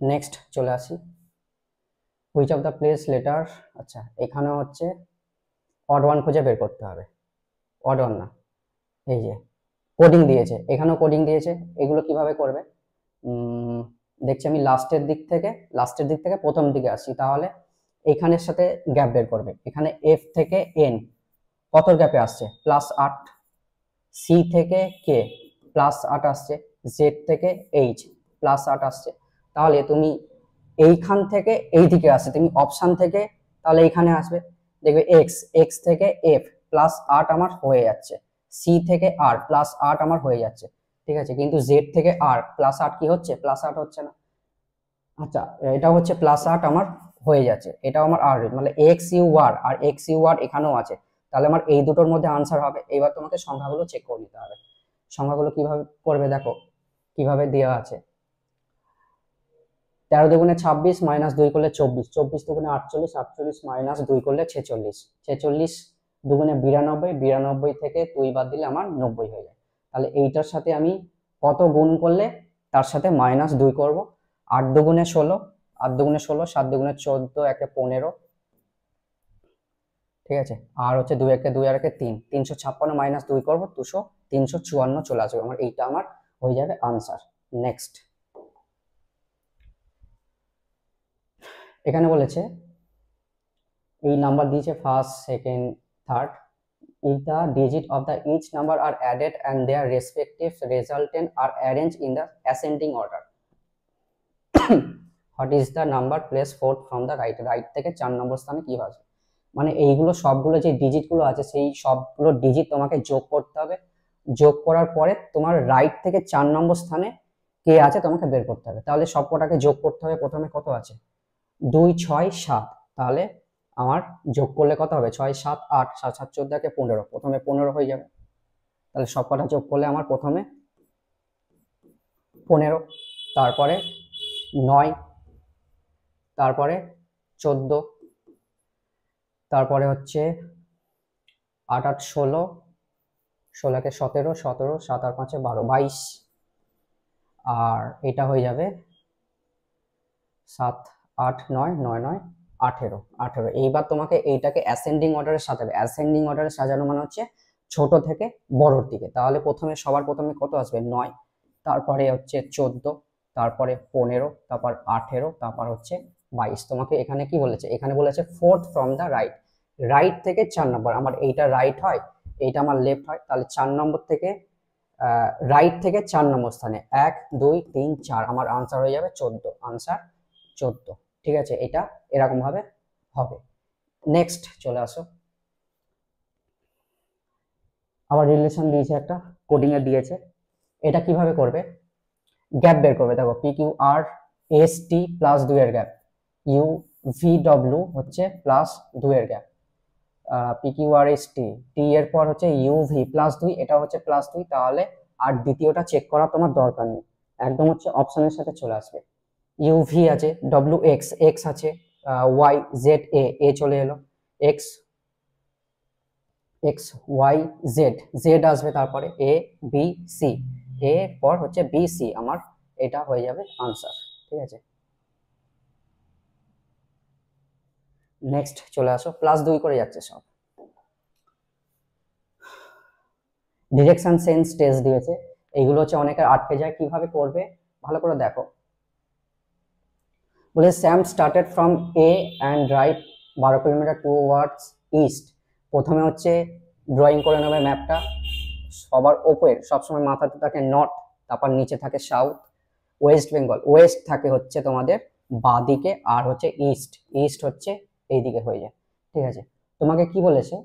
নেক্সট চলে আসি, which of the place letter. আচ্ছা, এখানে হচ্ছে অড ওয়ান খুঁজে বের করতে হবে। অড ওয়ান না, এই যে কোডিং দিয়েছে, এখানেও কোডিং দিয়েছে। এগুলো কিভাবে করবে দেখছি আমি লাস্টের দিক থেকে প্রথম দিকে আসি। তাহলে এখানের সাথে গ্যাপ বের করবে। এখানে এফ থেকে এন কত গ্যাপে আসছে? +8। সি থেকে কে +8 আসছে। জেড থেকে এইচ +8 আসছে। তাহলে তুমি এইখান থেকে এই দিকে আসছে, তুমি অপশন থেকে তাহলে এইখানে আসবে, দেখবে এক্স থেকে এফ +8 আমার হয়ে যাচ্ছে, সি থেকে আর +8 আমার হয়ে যাচ্ছে, ঠিক আছে। কিন্তু জেড থেকে আর +8 কি হচ্ছে? +8 হচ্ছে না। আচ্ছা, এটা হচ্ছে +8 আমার হয়ে যাচ্ছে, এটাও আমার আর, মানে এক্স ইউ আর আর এক্স ইউ আর এখানেও আছে, তাহলে আমার এই দুটোর মধ্যে আনসার হবে। এবার তোমাকে সংখ্যাগুলো চেক করে নিতে হবে। সংখ্যাগুলো কিভাবে করবে দেখো, কিভাবে দেওয়া আছে। 13 দুগুণে 26 -2 করলে 24, 24 দুগুণে 48, 48 -2 করলে 46, 46 দুগুণে 92, 92 থেকে 2 বাদ দিলে আমার 90 হয়ে যায়। তাহলে এইটার সাথে আমি কত গুণ করলে তার সাথে -2 করব। 8 দুগুণে 16, 8 দুগুণে 16, 7 দুগুণে 14, 1 15, ঠিক আছে। আর হচ্ছে 2 1 2 আর 1 3, 356 -2 করব, 354 চলে আসবে আমার, এইটা আমার হয়ে যাবে আনসার। নেক্সট, এখানে বলেছে এই নাম্বার দিয়েছে first, second, third. if the digit of the each number are added and their respective resultant are arranged in the ascending order, what is the number placed fourth from the right? Right থেকে 4 নম্বর স্থানে কি আছে? মানে এইগুলো সবগুলো যে digit গুলো আছে সেই সবগুলো ডিজিট তোমাকে যোগ করতে হবে। যোগ করার পরে তোমার রাইট থেকে 4 নম্বর স্থানে কে আছে তোমাকে বের করতে হবে। তাহলে সবকটাকে যোগ করতে হবে। প্রথমে কত আছে? 2 6 7, তাহলে আমার যোগ করলে কত হবে? 6 7 8, 7 7 14 কে 15, প্রথমে 15 হয়ে যাবে। তাহলে সবকটা যোগ করলে আমার প্রথমে 15, তারপরে 9, তারপরে 14, তারপরে হচ্ছে 8 8 16, 16 কে 17, 17 7 আর 5 12, 22, আর এটা হয়ে যাবে 7 8 9 9 9 18 18। এইবার তোমাকে এইটাকে অ্যাসেন্ডিং অর্ডারে সাজাবে। অ্যাসেন্ডিং অর্ডারে সাজানো মানে হচ্ছে ছোট থেকে বড়র দিকে। তাহলে প্রথমে সবার প্রথমে কত আসবে? 9, তারপরে হচ্ছে 14, তারপরে 15, তারপর 18, তারপর হচ্ছে 22। তোমাকে এখানে কি বলেছে? এখানে বলেছে fourth from the right, right থেকে 4 নম্বর। আমার এইটা রাইট হয়, এইটা আমার লেফট হয়, তাহলে 4 নম্বর থেকে রাইট থেকে 4 নম্বর স্থানে 1 2 3 4, আমার আনসার হয়ে যাবে 14, আনসার 14, ঠিক আছে। এটা এরকম ভাবে হবে। নেক্সট চলে আসো, আবার রিলেশন দিয়েছে, একটা কোডিং এর দিয়েছে। এটা কিভাবে করবে? গ্যাপ বের করবে। দেখো পি কিউ আর এস টি +2 এর গ্যাপ, ইউ ভি ডব্লিউ হচ্ছে +2 এর gap, P Q R S টি, টি এর পর হচ্ছে ইউ ভি +2, এটা হচ্ছে +2, তাহলে আর দ্বিতীয়টা চেক করা তোমার দরকার নেই, একদম হচ্ছে অপশনের সাথে চলে আসবে। ইউ ভি আছে, ডব্লিউ এক্স এক্স আছে, ওয়াই জেড এ এ চলে এলো, X X Y Z Z আসবে, তারপরে এ বি সি, এ পর হচ্ছে বি সি, আমার এটা হয়ে যাবে আনসার, ঠিক আছে। নেক্সট চলে আসো, +2 করে যাচ্ছে সব। ডিরেকশন সেন্স টেস্ট দিয়েছে, এইগুলো হচ্ছে অনেকের আটকে যায়, কিভাবে করবে ভালো করে দেখো। বলে Sam started from a and right 12 kilometre towards east. প্রথমে হচ্ছে ড্রয়িং করে নেবে ম্যাপটা, সবার ওপরে সবসময় মাথাতে থাকে নর্থ, তারপর নিচে থাকে সাউথ, ওয়েস্ট বেঙ্গল, ওয়েস্ট থাকে হচ্ছে তোমাদের বাঁ দিকে, আর হচ্ছে ইস্ট, ইস্ট হচ্ছে এইদিকে হয়ে যায়, ঠিক আছে। তোমাকে কি বলেছে?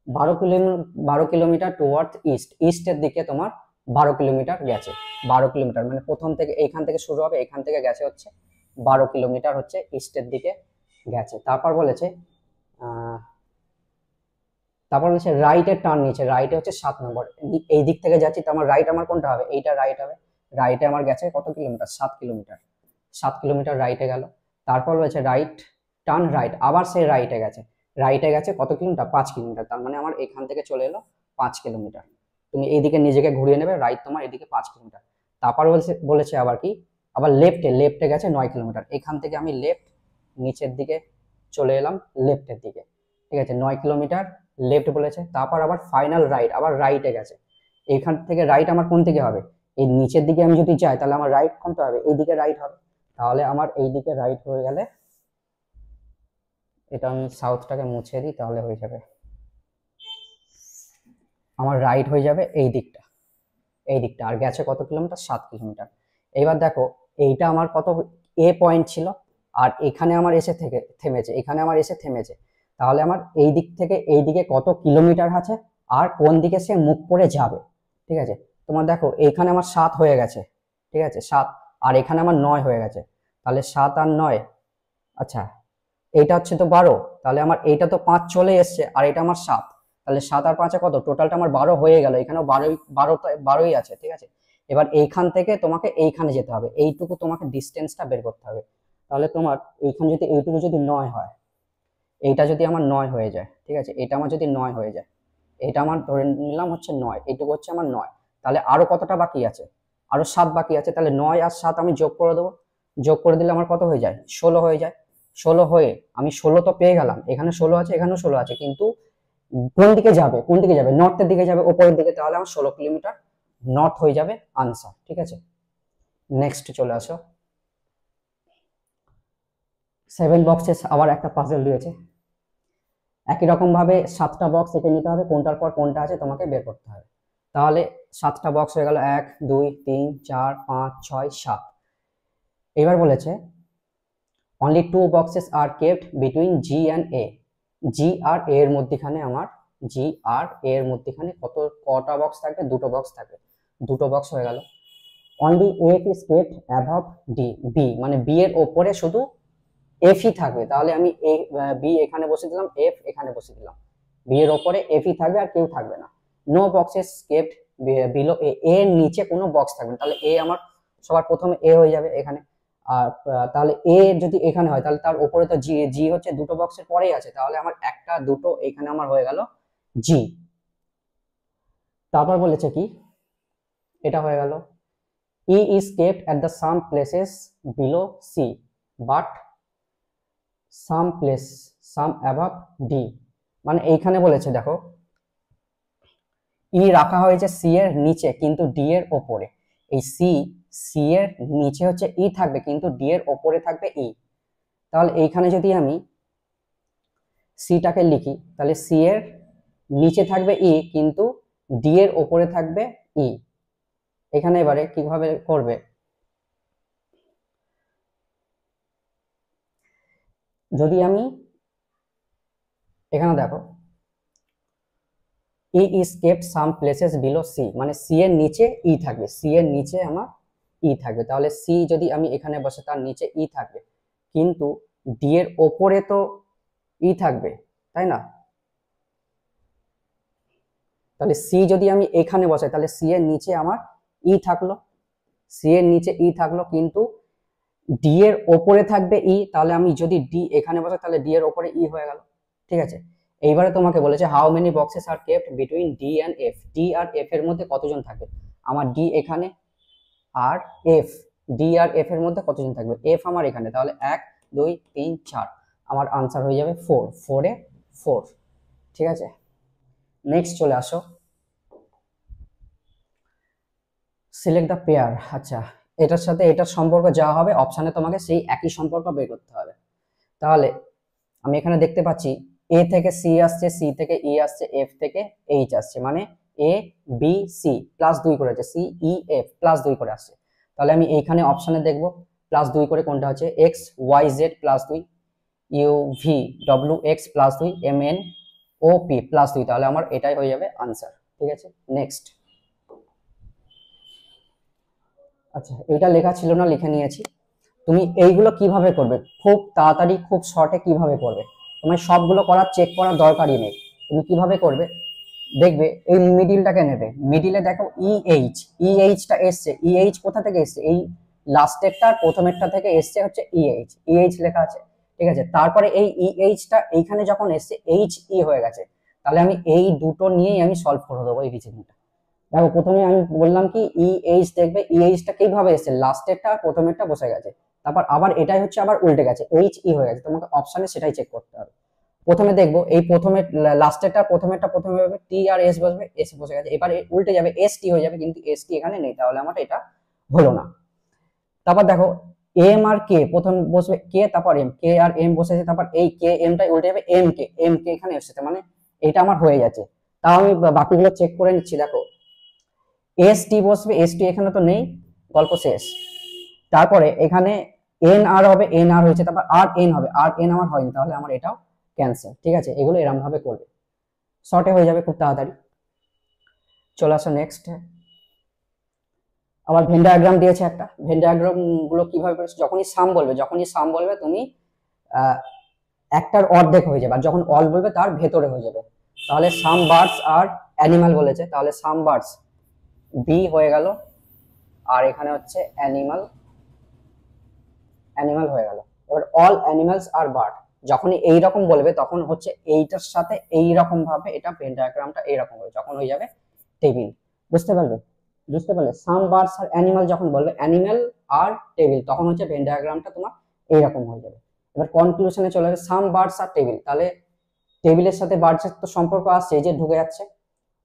12 কিলোমিটার টুয়ার্ড ইস্ট, ইস্টের দিকে তোমার 12 কিলোমিটার গেছে। 12 কিলোমিটার মানে প্রথম থেকে এইখান থেকে শুরু হবে, এখান থেকে গেছে হচ্ছে 12 কিলোমিটার হচ্ছে ইস্টের দিকে গেছে। তারপর বলেছে রাইটের টার্ন নিয়েছে, রাইটে হচ্ছে 7 নম্বর, এই দিক থেকে যাচ্ছি তো আমার রাইট আমার কোনটা হবে, এইটা রাইট হবে। রাইটে আমার গেছে কত কিলোমিটার, 7 কিলোমিটার, 7 কিলোমিটার রাইটে গেল। তারপর বলেছে রাইট টার্ন রাইট, আবার সে রাইটে গেছে, রাইটে গেছে কত কিলোমিটার, 5 কিলোমিটার, তার মানে আমার এখান থেকে চলে এলো 5 কিলোমিটার। তুমি এইদিকে নিজেকে ঘুরিয়ে নেবে, রাইট তোমার এদিকে 5 কিলোমিটার। তারপর বলেছে আবার কি, আবার লেফটে গেছে 9 কিলোমিটার, এখান থেকে আমি লেফট নিচের দিকে চলে এলাম লেফটের দিকে, ঠিক আছে, 9 কিলোমিটার লেফট বলেছে। তারপর আবার ফাইনাল রাইট, আবার রাইটে গেছে, এখান থেকে রাইট আমার কোন দিকে হবে, এই নিচের দিকে আমি যদি যাই তাহলে আমার রাইট কোনটা হবে, এইদিকে রাইট হবে। তাহলে আমার এইদিকে রাইট হয়ে গেলে, এটা আমি সাউথটাকে মুছে দিই তাহলে হয়ে যাবে, আমার রাইট হয়ে যাবে এই দিকটা, এই দিকটা। আর গেছে কত কিলোমিটার, 7 কিলোমিটার। এইবার দেখো এইটা আমার কত এ পয়েন্ট ছিল, আর এখানে আমার এসে থেকে থেমেছে, এখানে আমার এসে থেমেছে। তাহলে আমার এই দিক থেকে এই দিকে কত কিলোমিটার আছে আর কোন দিকে সে মুখ করে যাবে, ঠিক আছে। তোমার দেখো এইখানে আমার 7 হয়ে গেছে, ঠিক আছে, 7, আর এখানে আমার 9 হয়ে গেছে, তাহলে 7 আর 9, আচ্ছা এইটা হচ্ছে তো 12, তাহলে আমার এইটা তো 5 চলে এসছে, আর এটা আমার 7, তাহলে 7 আর 5 কত, টোটালটা আমার 12 হয়ে গেল, এখানেও 12ই আছে, ঠিক আছে। এবার এইখান থেকে তোমাকে এইখানে যেতে হবে, এইটুকু তোমাকে ডিস্টেন্সটা বের করতে হবে। তাহলে তোমার এইখানে যদি এইটুকু যদি 9 হয়, এইটা যদি আমার 9 হয়ে যায়, ঠিক আছে, এটা আমার যদি 9 হয়ে যায়, এটা আমার ধরে নিলাম হচ্ছে 9, এইটুকু হচ্ছে আমার 9, তাহলে আরো কতটা বাকি আছে, আরো 7 বাকি আছে, তাহলে 9 আর 7 আমি যোগ করে দেবো, যোগ করে দিলে আমার কত হয়ে যায়, 16 হয়ে যায়। 16 হয়ে আমি 16 তো পেয়ে গেলাম, এখানে 16 আছে, এখানেও 16 আছে, কিন্তু কোন দিকে যাবে, কোন দিকে যাবে, নর্থের দিকে যাবে, উপরের দিকে, তাহলে আমার 16 কিলোমিটার নর্থ হয়ে যাবে আনসার, ঠিক আছে। নেক্সট চলে আসো, 7 বক্সে আবার একটা পাজল দিয়েছে, একই রকম ভাবে 7টা বক্স এঁকে নিতে হবে, কোনটার পর কোনটা আছে তোমাকে বের করতে হবে। তাহলে 7টা বক্স হয়ে গেল, 1 2 3 4 5 6 7। এবার বলেছে only 2 boxes are kept between G and A, G আর এ এর মধ্যখানে আমার, জি আর এ এর মধ্যখানে কটা বক্স থাকবে, দুটো বক্স থাকবে, দুটো বক্স হয়ে গেল। Only F is kept above D, B মানে বি এর ওপরে শুধু এফ ই থাকবে, তাহলে আমি এ বি এখানে বসে দিলাম, এফ এখানে বসে দিলাম, বি এর ওপরে এফ ই থাকবে আর কেউ থাকবে না। নো বক্সেস কেপ্ট বিলো এ, এর নিচে কোনো বক্স থাকবে না, তাহলে এ আমার সবার প্রথমে এ হয়ে যাবে এখানে। আর তাহলে এ যদি এখানে হয় তাহলে তার উপরে তো জি, জি হচ্ছে দুটো বক্সের পরেই আছে, তাহলে আমার একটা দুটো এখানে আমার হয়ে গেল জি। তারপর বলেছে কি, এটা হয়ে গেল E is kept at the some places below C but some above D, মানে এইখানে বলেছে দেখো ই রাখা হয়েছে সি এর নিচে কিন্তু ডি এর ওপরে, এই সি এর নিচে হচ্ছে ই থাকবে কিন্তু ডি এর ওপরে থাকবে ই। তাহলে এইখানে যদি আমি সিটাকে লিখি তাহলে সি এর নিচে থাকবে ই কিন্তু ডি এর ওপরে থাকবে ই। এখানে এবারে কিভাবে করবে, যদি আমি এখানে দেখো E is kept some places below C, মানে সি এর নিচে ই থাকবে, সি এর নিচে আমার ই থাকবে, তাহলে সি যদি আমি এখানে বসে তার নিচে ই থাকবে, কিন্তু ডি এর ওপরে তো ই থাকবে, তাই না। তাহলে সি যদি আমি এখানে বসাই তাহলে সি এর নিচে আমার ই থাকলো, সি এর নিচে ই থাকলো কিন্তু ডি এর ওপরে থাকবে ই, তাহলে আমি যদি ডি এখানে বসাই তাহলে ডি এর ওপরে ই হয়ে গেল, ঠিক আছে। এইবারে তোমাকে বলেছে how many boxes are kept between D and F, D আর এফ এর মধ্যে কতজন থাকবে, আমার ডি এখানে আর এফ, ডি আর এফ এর মধ্যে কতজন থাকবে, এফ আমার এখানে, তাহলে 1 2 3 4, আমার আনসার হয়ে যাবে 4, 4 এ 4, ঠিক আছে। নেক্সট চলে আসো, সিলেক্ট দ্য পেয়ার, আচ্ছা এটার সাথে এটার সম্পর্ক যা হবে অপশানে তোমাকে সেই একই সম্পর্ক বের করতে হবে। তাহলে আমি এখানে দেখতে পাচ্ছি এ থেকে সি আসছে, সি থেকে ই আসছে, এফ থেকে এইচ আসছে, মানে এ বি সি প্লাস 2 করে আছে, সি ই এফ প্লাস 2 করে আসছে। তাহলে আমি এইখানে অপশানে দেখবো প্লাস 2 করে কোনটা হচ্ছে, X Y Z plus 2, U V W X plus 2, M N O P plus 2, তাহলে আমার এটাই হয়ে যাবে আনসার। ঠিক আছে, নেক্সট। আচ্ছা, এটা লেখা ছিল না, লিখে নিয়েছি। তুমি এইগুলো কিভাবে করবে, খুব তাড়াতাড়ি খুব শর্টে কিভাবে করবে, তোমার সবগুলো করার চেক করার দরকারই নেই। তুমি কিভাবে করবে দেখবে, এই মিডিলটাকে নেবে, মিডিলে দেখো ইএইচ, ইএইচটা এসছে, ইএইচ কোথা থেকে এসছে, এই লাস্টেরটা প্রথমেরটা থেকে এসছে হচ্ছে ইএইচ, ইএইচ লেখা আছে। ঠিক আছে, তারপরে এই ইএইচটা এইখানে যখন এসছে এইচ ই হয়ে গেছে, তাহলে আমি এই দুটো নিয়েই আমি সলভ করে দেবো এই রিজনিংটা। দেখো প্রথমে আমি বললাম কি ইএইচ, দেখবে ইএইচটা কিভাবে এসছে, লাস্টেরটা আর প্রথমেরটা বসে গেছে, তারপর আবার এটাই হচ্ছে আবার উল্টে গেছে, এইচ ই হয়ে গেছে, তোমাকে অপশনে সেটাই চেক করতে হবে। প্রথমে দেখবো এই প্রথমে লাস্টেরটা প্রথমেরটা প্রথমে হবে, টি আর এস বসবে, এস বসে গেছে, এবার উল্টে যাবে, এস টি হয়ে যাবে, কিন্তু এস টি এখানে নেই, তাহলে আমার এটা হলো না। তারপর দেখো এম আর কে প্রথম বসবে, কে তারপর এম, কে আর এম বসেছে, তারপর এই কে এমটাই উল্টে যাবে, এম কে, এম কে এখানে এসেছে, মানে এটা আমার হয়ে যাচ্ছে। তাও আমি বাকিগুলো চেক করে নিচ্ছি। দেখো এস টি বসবে, এস টি এখানে তো নেই, গল্প শেষ। তারপরে এখানে এন আর হবে, এন আর হয়েছে, তারপর আর এন হবে, আর এন আমার হয়নি, তাহলে আমার এটাও ক্যান্সেল। ঠিক আছে, এগুলো এরকম ভাবে করবে, শর্টে হয়ে যাবে খুব তাড়াতাড়ি। চলে আসো নেক্সট। আবার ভেন ডায়াগ্রাম দিয়েছে একটা, ভেন ডায়াগ্রাম গুলো কিভাবে করেছে, যখনই সাম বলবে তুমি একটার অর্ধেক হয়ে যাবে, আর যখন অল বলবে তার ভেতরে হয়ে যাবে। তাহলে সাম বার্ডস আর অ্যানিমাল বলেছে, তাহলে সাম বার্ডস বি হয়ে গেল, আর এখানে হচ্ছে অ্যানিমাল, অ্যানিমাল হয়ে গেল। এবার অল অ্যানিমালস আর বার্ড, যখনই এইরকম বলবে তখন হচ্ছে এইটার সাথে এইরকম ভাবে এটা ভেন ডায়াগ্রামটা এইরকম হবে, যখন হয়ে যাবে টেবিল। বুঝতে পারলে, বুঝতে পারলে, সাম বার্ডস আর অ্যানিমাল যখন বলবে, অ্যানিমাল আর টেবিল, তখন হচ্ছে ভেন ডায়াগ্রামটা তোমার এইরকম হয়ে যাবে। এবার কনক্লুশনে চলে যাবে, সাম বার্ডস আর টেবিল, তাহলে টেবিলের সাথে বার্ডসের তো সম্পর্ক আসছে, এই যে ঢুকে যাচ্ছে।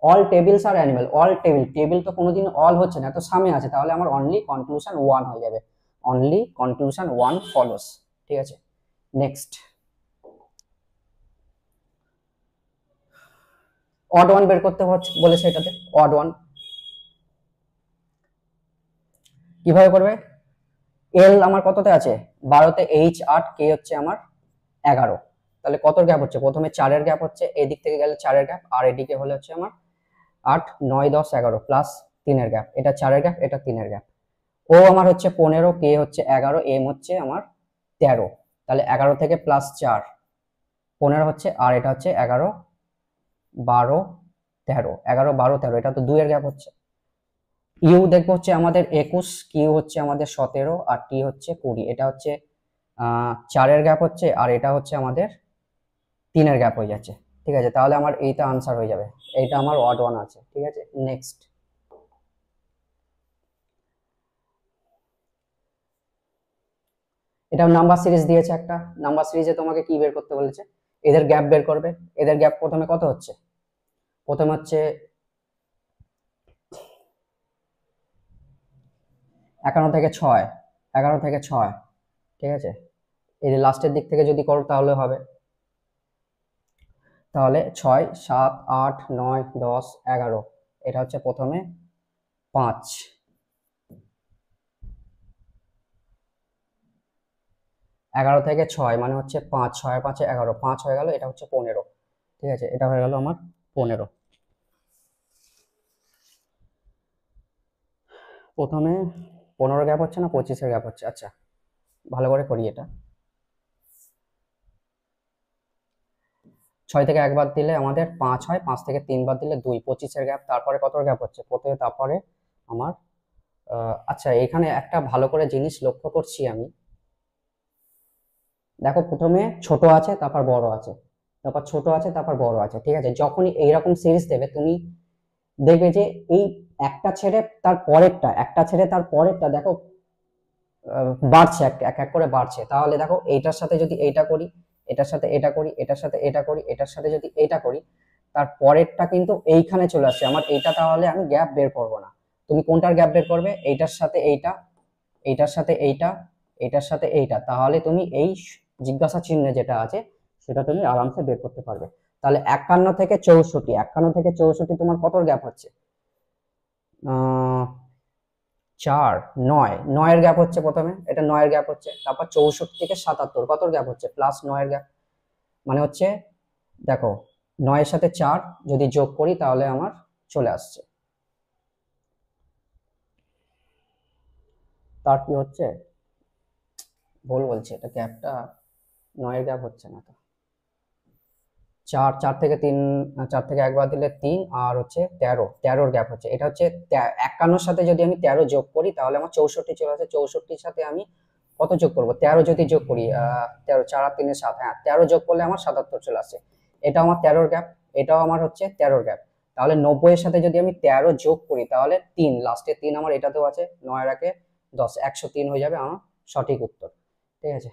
অল টেবিলস আর অ্যানিমাল, অল টেবিল, টেবিল তো কোনোদিন অল হচ্ছে না, তো সামনে আছে, তাহলে আমার অনলি কনক্লুশন 1 হয়ে যাবে, অনলি কনক্লুশন 1 ফলোস। ঠিক আছে, নেক্সট। অড ওয়ান বের করতে বলেছে এটাতে, অড ওয়ান কিভাবে করবে, এল আমার কততে আছে 12তে, এইচ 8, কে হচ্ছে আমার 11, তাহলে কত গ্যাপ হচ্ছে, প্রথমে 4-এর গ্যাপ হচ্ছে, এদিক থেকে গেলে 4-এর গ্যাপ, আর এদিকে হলে হচ্ছে আমার 8, 9, 10, 11 প্লাস 3-এর গ্যাপ, এটা 4-এর গ্যাপ, এটা 3-এর গ্যাপ। ও আমার হচ্ছে 15, কে হচ্ছে 11, এম হচ্ছে আমার 13, তাহলে 11 থেকে প্লাস 4 15 হচ্ছে, আর এটা হচ্ছে 11, 12, 13, 11, 12, 13, এটা তো 2-এর গ্যাপ হচ্ছে। ইউ দেখবো হচ্ছে আমাদের 21, কিউ হচ্ছে আমাদের 17, আর টি হচ্ছে 20, এটা হচ্ছে 4-এর গ্যাপ হচ্ছে, আর এটা হচ্ছে আমাদের 3-এর গ্যাপ হয়ে যাচ্ছে। ঠিক আছে, তাহলে আমার এইটা আনসার হয়ে যাবে, এইটা আমার অড ওয়ান আছে। ঠিক আছে, নেক্সট। এটা নাম্বার সিরিজ দিয়েছে একটা, নাম্বার সিরিজে তোমাকে কি বের করতে বলেছে, এদের গ্যাপ বের করবে। এদের গ্যাপ প্রথমে কত হচ্ছে, প্রথমে হচ্ছে 11 থেকে 6, 11 থেকে 6। ঠিক আছে, এই যে লাস্টের দিক থেকে যদি করো তাহলে হবে, তাহলে 6, 7, 8, 9, 10, 11, এটা হচ্ছে প্রথমে 5, 11 থেকে 6 মানে হচ্ছে 5, 6 আর 5 11, 5 হয়ে গেল, এটা হচ্ছে 15। ঠিক আছে, এটা হয়ে গেল আমার 15। প্রথমে 15 গ্যাপ হচ্ছে না 25-এর গ্যাপ হচ্ছে, আচ্ছা ভালো করে করি এটা। 6 থেকে 1 বাদ দিলে আমাদের 5 হয়, 5 থেকে 3 বাদ দিলে 2, 25-এর গ্যাপ, তারপরে কত গ্যাপ হচ্ছে, প্রথমে তারপরে আমার আচ্ছা এখানে একটা ভালো করে জিনিস লক্ষ্য করছি আমি, দেখো প্রথমে ছোট আছে, তারপর বড় আছে, তারপর ছোট আছে, তারপর বড় আছে। ঠিক আছে, যখনই এইরকম সিরিজ দেবে তুমি দেখবে যে এই একটা ছেড়ে তার পরেরটা, একটা ছেড়ে তার পরেরটা দেখো বাড়ছে, এক এক করে বাড়ছে। তাহলে দেখো এইটার সাথে যদি এইটা করি, এটার সাথে এটা করি, এটার সাথে এটা করি, এটার সাথে যদি এইটা করি, তার পরেরটা কিন্তু এইখানে চলে আসছে আমার এইটা, তাহলে আমি গ্যাপ বের করব না। তুমি কোনটার গ্যাপ বের করবে, এইটার সাথে এইটা, এইটার সাথে এইটা, এইটার সাথে এইটা, তাহলে তুমি এই জিজ্ঞাসা চিহ্নে যেটা আছে সেটা তুমি আরামসে বের করতে পারবে। তাহলে 51 থেকে 64, 51 থেকে 64 তোমার কত গ্যাপ হচ্ছে, 4, 9, 9-এর গ্যাপ হচ্ছে, প্রথমে এটা 9-এর গ্যাপ হচ্ছে, তারপর 64 থেকে 77 কত গ্যাপ হচ্ছে, প্লাস 9-এর গ্যাপ, মানে হচ্ছে দেখো 9 এর সাথে 4 যদি যোগ করি তাহলে আমার চলে আসছে। তার কি হচ্ছে, ভুল বলছি, এটা গ্যাপটা 9 এর গ্যাপ হচ্ছে না তো। 4 4 থেকে 3, 4 থেকে একবার দিলে 3, আর হচ্ছে 13 গ্যাপ হচ্ছে। এটা হচ্ছে 51 সাথে যদি আমি 13 যোগ করি তাহলে আমার 64 চলে আসে। 64 সাথে আমি কত যোগ করব, 13 যদি যোগ করি, 13, 4 আর 3 7, হ্যাঁ 13 যোগ করলে আমার 77 চলে আসে। এটাও আমার 13 গ্যাপ, এটাও আমার হচ্ছে 13 গ্যাপ। তাহলে 90 এর সাথে যদি আমি 13 যোগ করি তাহলে 3, লাস্টে 3 আমার এটাতেও আছে, 9 এর আগে 10, 103 হয়ে যাবে আমার সঠিক উত্তর। ঠিক আছে।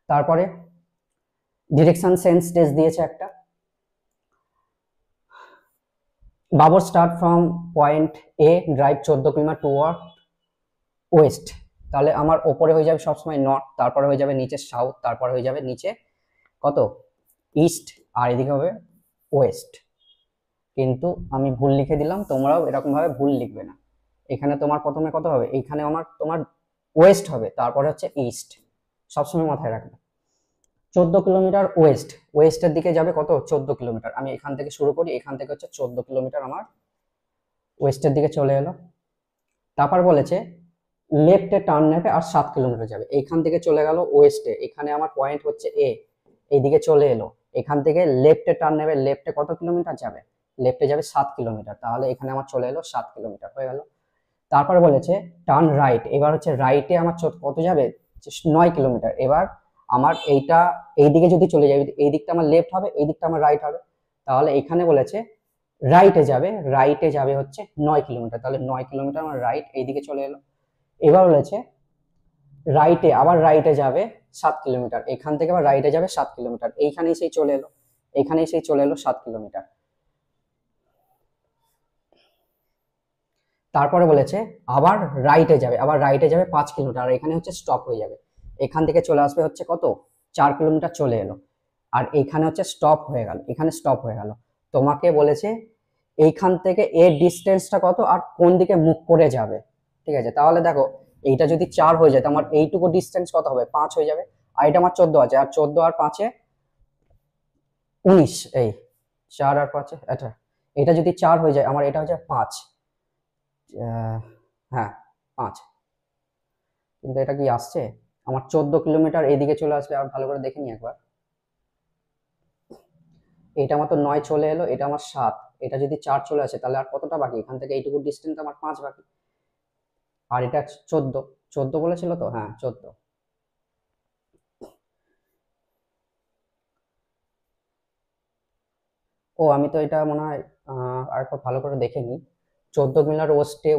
তারপরে ডিরেকশন সেন্স টেস্ট দিয়েছে একটা। Babar start from point A, drive 14 kilometre toward west. তাহলে আমার ওপরে হয়ে যাবে সবসময় নর্থ, তারপরে হয়ে যাবে নিচে সাউথ, তারপরে হয়ে যাবে নিচে কত ইস্ট, আর এদিকে হবে ওয়েস্ট। কিন্তু আমি ভুল লিখে দিলাম, তোমরাও এরকম ভাবে ভুল লিখবে না। এখানে তোমার প্রথমে কত হবে, এইখানে তোমার ওয়েস্ট হবে, তারপরে হচ্ছে ইস্ট, সবসময় মাথায় রাখবে। 14 কিলোমিটার ওয়েস্ট, ওয়েস্টের দিকে যাবে কত 14 কিলোমিটার। আমি এখান থেকে শুরু করি, এখান থেকে হচ্ছে 14 কিলোমিটার আমার ওয়েস্টের দিকে চলে এলো। তারপর বলেছে লেফটে টার্ন নেবে আর 7 কিলোমিটার যাবে। এইখান থেকে চলে গেল ওয়েস্টে, এখানে আমার পয়েন্ট হচ্ছে এ, এইদিকে চলে এলো। এখান থেকে লেফটে টার্ন নেবে, লেফটে কত কিলোমিটার যাবে, লেফটে যাবে 7 কিলোমিটার। তাহলে এখানে আমার চলে এলো 7 কিলোমিটার হয়ে গেল। তারপর বলেছে টার্ন রাইট, এবার হচ্ছে রাইটে আমার কত যাবে 9 কিলোমিটার। এবার আমার এইটা এইদিকে যদি চলে যাবে, এই দিকটা আমার লেফট হবে, এই দিকটা আমার রাইট হবে। তাহলে এখানে বলেছে রাইটে যাবে হচ্ছে 9 কিলোমিটার। তাহলে 9 কিলোমিটার আমার রাইট এইদিকে চলে এলো। এবার বলেছে রাইটে যাবে 7 কিলোমিটার, এখান থেকে আবার রাইটে যাবে 7 কিলোমিটার, এইখানেই সেই চলে এলো, এইখানেই সেই চলে এলো 7 কিলোমিটার। তারপরে বলেছে আবার রাইটে যাবে 5 কিলোমিটার, আর এখানে হচ্ছে স্টপ হয়ে যাবে। এখান থেকে চলে আসবে হচ্ছে কত 4 কিলোমিটার চলে এলো, আর এইখানে হচ্ছে স্টপ হয়ে গেল, এখানে স্টপ হয়ে গেল। তোমাকে বলেছে এইখান থেকে এর ডিস্টেন্সটা কত আর কোন দিকে মুখ করে যাবে। ঠিক আছে, তাহলে দেখো এইটা যদি 4 হয়ে যায়, তো আমার এইটুকু ডিস্টেন্স কত হবে 5 হয়ে যাবে। আর এটা আমার 14 আছে, আর 14 আর 5-এ 19, এই 4 আর 5-এ এটা, এটা যদি 4 হয়ে যায় আমার এটা হচ্ছে 5, হ্যাঁ 5। কিন্তু এটা কি আসছে, আমার 14 কিলোমিটার এইদিকে চলে আসবে। আর ভালো করে দেখে নি একবার, এটা আমার তো 9 চলে এলো, এটা আমার 7, এটা যদি 4 চলে আসে তাহলে আর কতটা বাকি, এখান থেকে এইটুকু ডিস্টেন্স আমার 5 বাকি। আর এটা 14 বলেছিল তো, হ্যাঁ 14। ও আমি তো এটা মনে হয় আর একটু ভালো করে দেখে নিই। 14 কিলোমিটার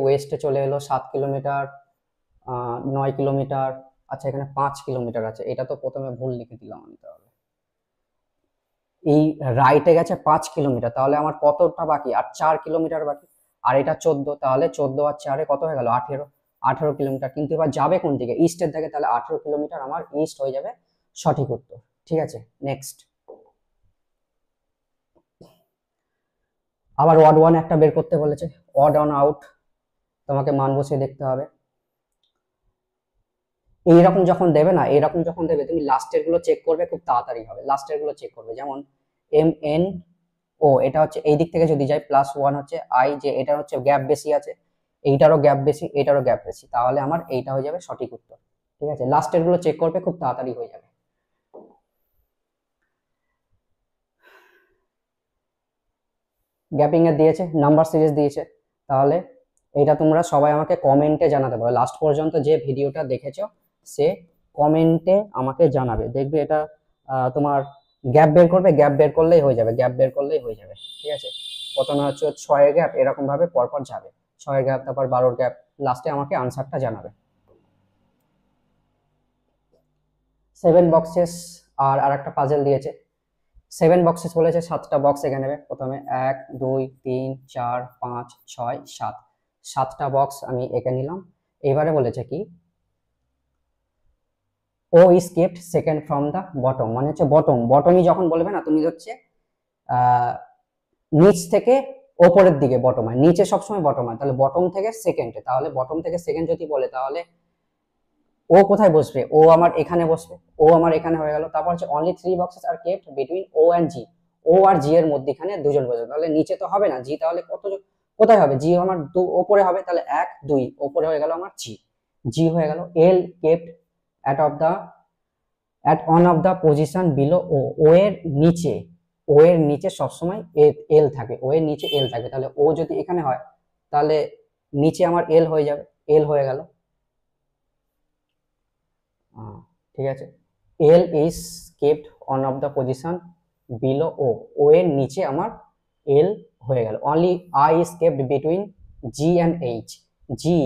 ওয়েস্টে চলে এলো 7 কিলোমিটার, 9 কিলোমিটার। আচ্ছা এখানে 5 কিলোমিটার আছে, এটা তো প্রথমে ভুল লিখে দিলাম আমি। তাহলে এই রাইটে গেছে 5 কিলোমিটার, তাহলে আমার কতটা বাকি, আর 4 কিলোমিটার বাকি। আর এটা 14, তাহলে 14 আর 4-এ কত হয়ে গেল 18 কিলোমিটার। কিন্তু এবার যাবে কোন দিকে, ইস্টের দিকে, তাহলে 18 কিলোমিটার আমার ইস্ট হয়ে যাবে সঠিক উত্তর। ঠিক আছে, নেক্সট। আবার ওয়ার্ড ওয়ান একটা বের করতে বলেছে, অড অন আউট, তোমাকে মান বসিয়ে দেখতে হবে। এইরকম যখন দেবে না, এরকম যখন দেবে তুমি লাস্টের গুলো চেক করবে, খুব তাড়াতাড়ি হবে লাস্টের গুলো চেক করবে। যেমন এম এন ও, এটা হচ্ছে এই দিক থেকে যদি যায় +1 হচ্ছে আই, যে এটা হচ্ছে গ্যাপ বেশি আছে, এইটারও গ্যাপ বেশি, এইটারও গ্যাপ বেশি, তাহলে আমার এইটা হয়ে যাবে সঠিক উত্তর। ঠিক আছে, লাস্টের গুলো চেক করবে, খুব তাড়াতাড়ি হয়ে যাবে। গ্যাপিং এর দিয়েছে, নাম্বার সিরিজ দিয়েছে, তাহলে এটা তোমরা সবাই আমাকে কমেন্টে জানাতে পারো। লাস্ট পর্যন্ত যে ভিডিওটা দেখেছো সে কমেন্টে আমাকে জানাবে। দেখবে এটা তোমার গ্যাপ বের করবে, গ্যাপ বের করলেই হয়ে যাবে, গ্যাপ বের করলেই হয়ে যাবে। ঠিক আছে, প্রথমে হচ্ছে 6 এর গ্যাপ, এরকম ভাবে পরপর যাবে, 6 এর গ্যাপ, তারপর 12 এর গ্যাপ, লাস্টে আমাকে আনসারটা জানাবে। 7 বক্সেস আর আরেকটা পাজেল দিয়েছে। 7 বক্সেস বলেছে, 7টা বক্স এঁকে নেবে। প্রথমে 1 2 3 4 5 6 7, 7টা বক্স আমি এঁকে নিলাম। এবারে বলেছে কি O is kept second from the bottom, মানে হচ্ছে বটমই যখন বলবে না, তুমি হচ্ছে নিচ থেকে ওপরের দিকে বটম হয়, নিচে সবসময় বটম হয়, তাহলে বটম থেকে সেকেন্ডে, তাহলে বটম থেকে সেকেন্ড যদি বলে তাহলে ও কোথায় বসবে, ও আমার এখানে বসবে, ও আমার এখানে হয়ে গেল। তারপর হচ্ছে only 3 boxes are kept between O and G, O আর জি এর মধ্যখানে দুজন বসবে। তাহলে নিচে তো হবে না জি, তাহলে কোথায় হবে, জি আমার ওপরে হবে, তাহলে 1 2 ওপরে হয়ে গেল আমার জি, জি হয়ে গেল। L kept at of the at on of the position below O, O এর নিচে, ও এর নিচে সবসময় এল থাকে, ও এর নিচে এল থাকে। তাহলে ও যদি এখানে হয় তাহলে নিচে আমার এল হয়ে যাবে, এল হয়ে গেল। ঠিক আছে, L is kept on of the position below O, O এর নিচে আমার এল হয়ে গেল। Only I is kept between G and H, G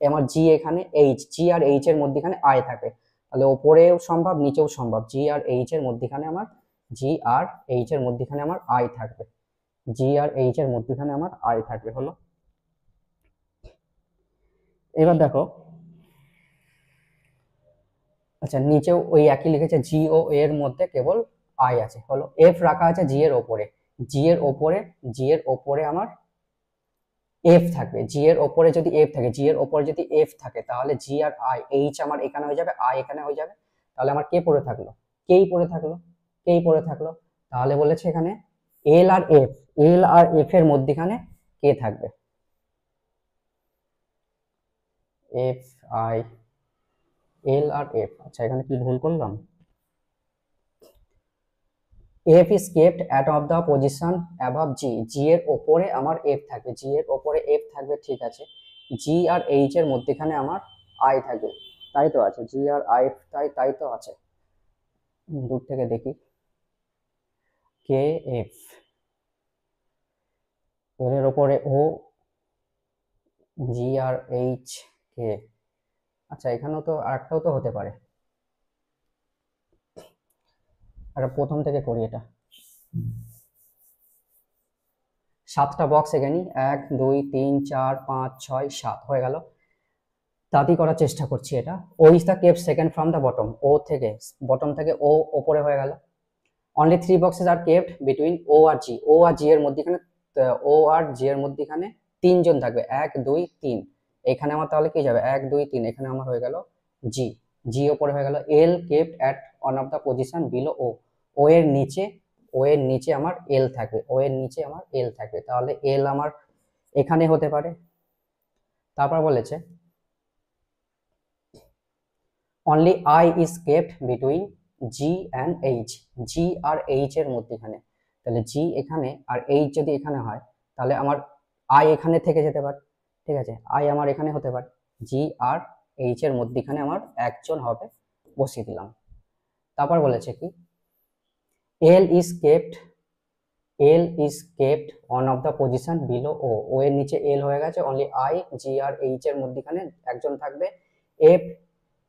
আমার জি এখানে, এইচ জি আর এইচ এর মধ্যখানে আই থাকে, তাহলে ওপরেও সম্ভব নিচেও সম্ভব, জি আর এইচ এর মধ্যখানে আমার, জি আর এইচ এর মধ্যখানে আমার আই থাকবে, জি আর এইচ এর মধ্যখানে আমার আই থাকবে। হলো, এবার দেখো, আচ্ছা নিচেও ওই একই লিখেছে, জি ও এর মধ্যে কেবল আই আছে। হলো, এফ রাখা আছে জি এর ওপরে, জি এর ওপরে, জি এর ওপরে আমার এফ থাকবে, জি এর ওপরে যদি এফ থাকে, জি এর ওপরে যদি এফ থাকে তাহলে জি আর আই, এইচ আমার এখানে হয়ে যাবে, আই এখানে হয়ে যাবে, তাহলে আমার কে পড়ে থাকলো, কেই পড়ে থাকলো, কেই পড়ে থাকলো। তাহলে বলেছে এখানে এল আর এফ, এল আর এফ এর মধ্যখানে কে থাকবে, এফ আই, এল আর এফ। আচ্ছা এখানে কি ভুল করলাম, F is kept at of the position above G, G এর ওপরে আমার এফ থাকবে, জি এর ওপরে এফ থাকবে, ঠিক আছে। জি আর এইচ এর মধ্যখানে আমার আই থাকবে, তাই তো আছে, জি আর আই, তাই তো আছে। দূর থেকে দেখি, কে এফ, এর ওপরে ও, জি আর এইচ কে। আচ্ছা এখানেও তো আরেকটাও তো হতে পারে, আর প্রথম থেকে করি এটা। 7টা বক্স এখানে, 1 2 3 4 5 6 7 হয়ে গেল। তাড়াতাড়ি করার চেষ্টা করছি এটা। O is the kept second from the bottom, O থেকে, বটম থেকে ও ওপরে হয়ে গেল। Only 3 boxes are kept between O আর জি, ও আর জি এর মধ্যখানে, ও আর জি এর মধ্যখানে তিনজন থাকবে, 1 2 3। এখানে আমার তাহলে কি যাবে, 1 2 3, এখানে আমার হয়ে গেল জি, জি ওপরে হয়ে গেল। L kept at on of the position below O, O এর নিচে, ও এর নিচে আমার এল থাকবে, ও এর নিচে আমার এল থাকবে, তাহলে এল আমার এখানে হতে পারে। তারপর বলেছে only I is kept between G and H, G আর এইচ এর মধ্যখানে, তাহলে জি এখানে আর এইচ যদি এখানে হয় তাহলে আমার আই এখানে থেকে যেতে পারে, ঠিক আছে, আই আমার এখানে হতে পারে, জি আর এইচ এর মধ্যখানে আমার একজন হবে, বসিয়ে দিলাম। তারপর বলেছে কি L is kept, L is kept on of the position below O, O এর নিচে এল হয়ে গেছে, অনলি আই জি আর এইচ এর মধ্যখানে একজন থাকবে। F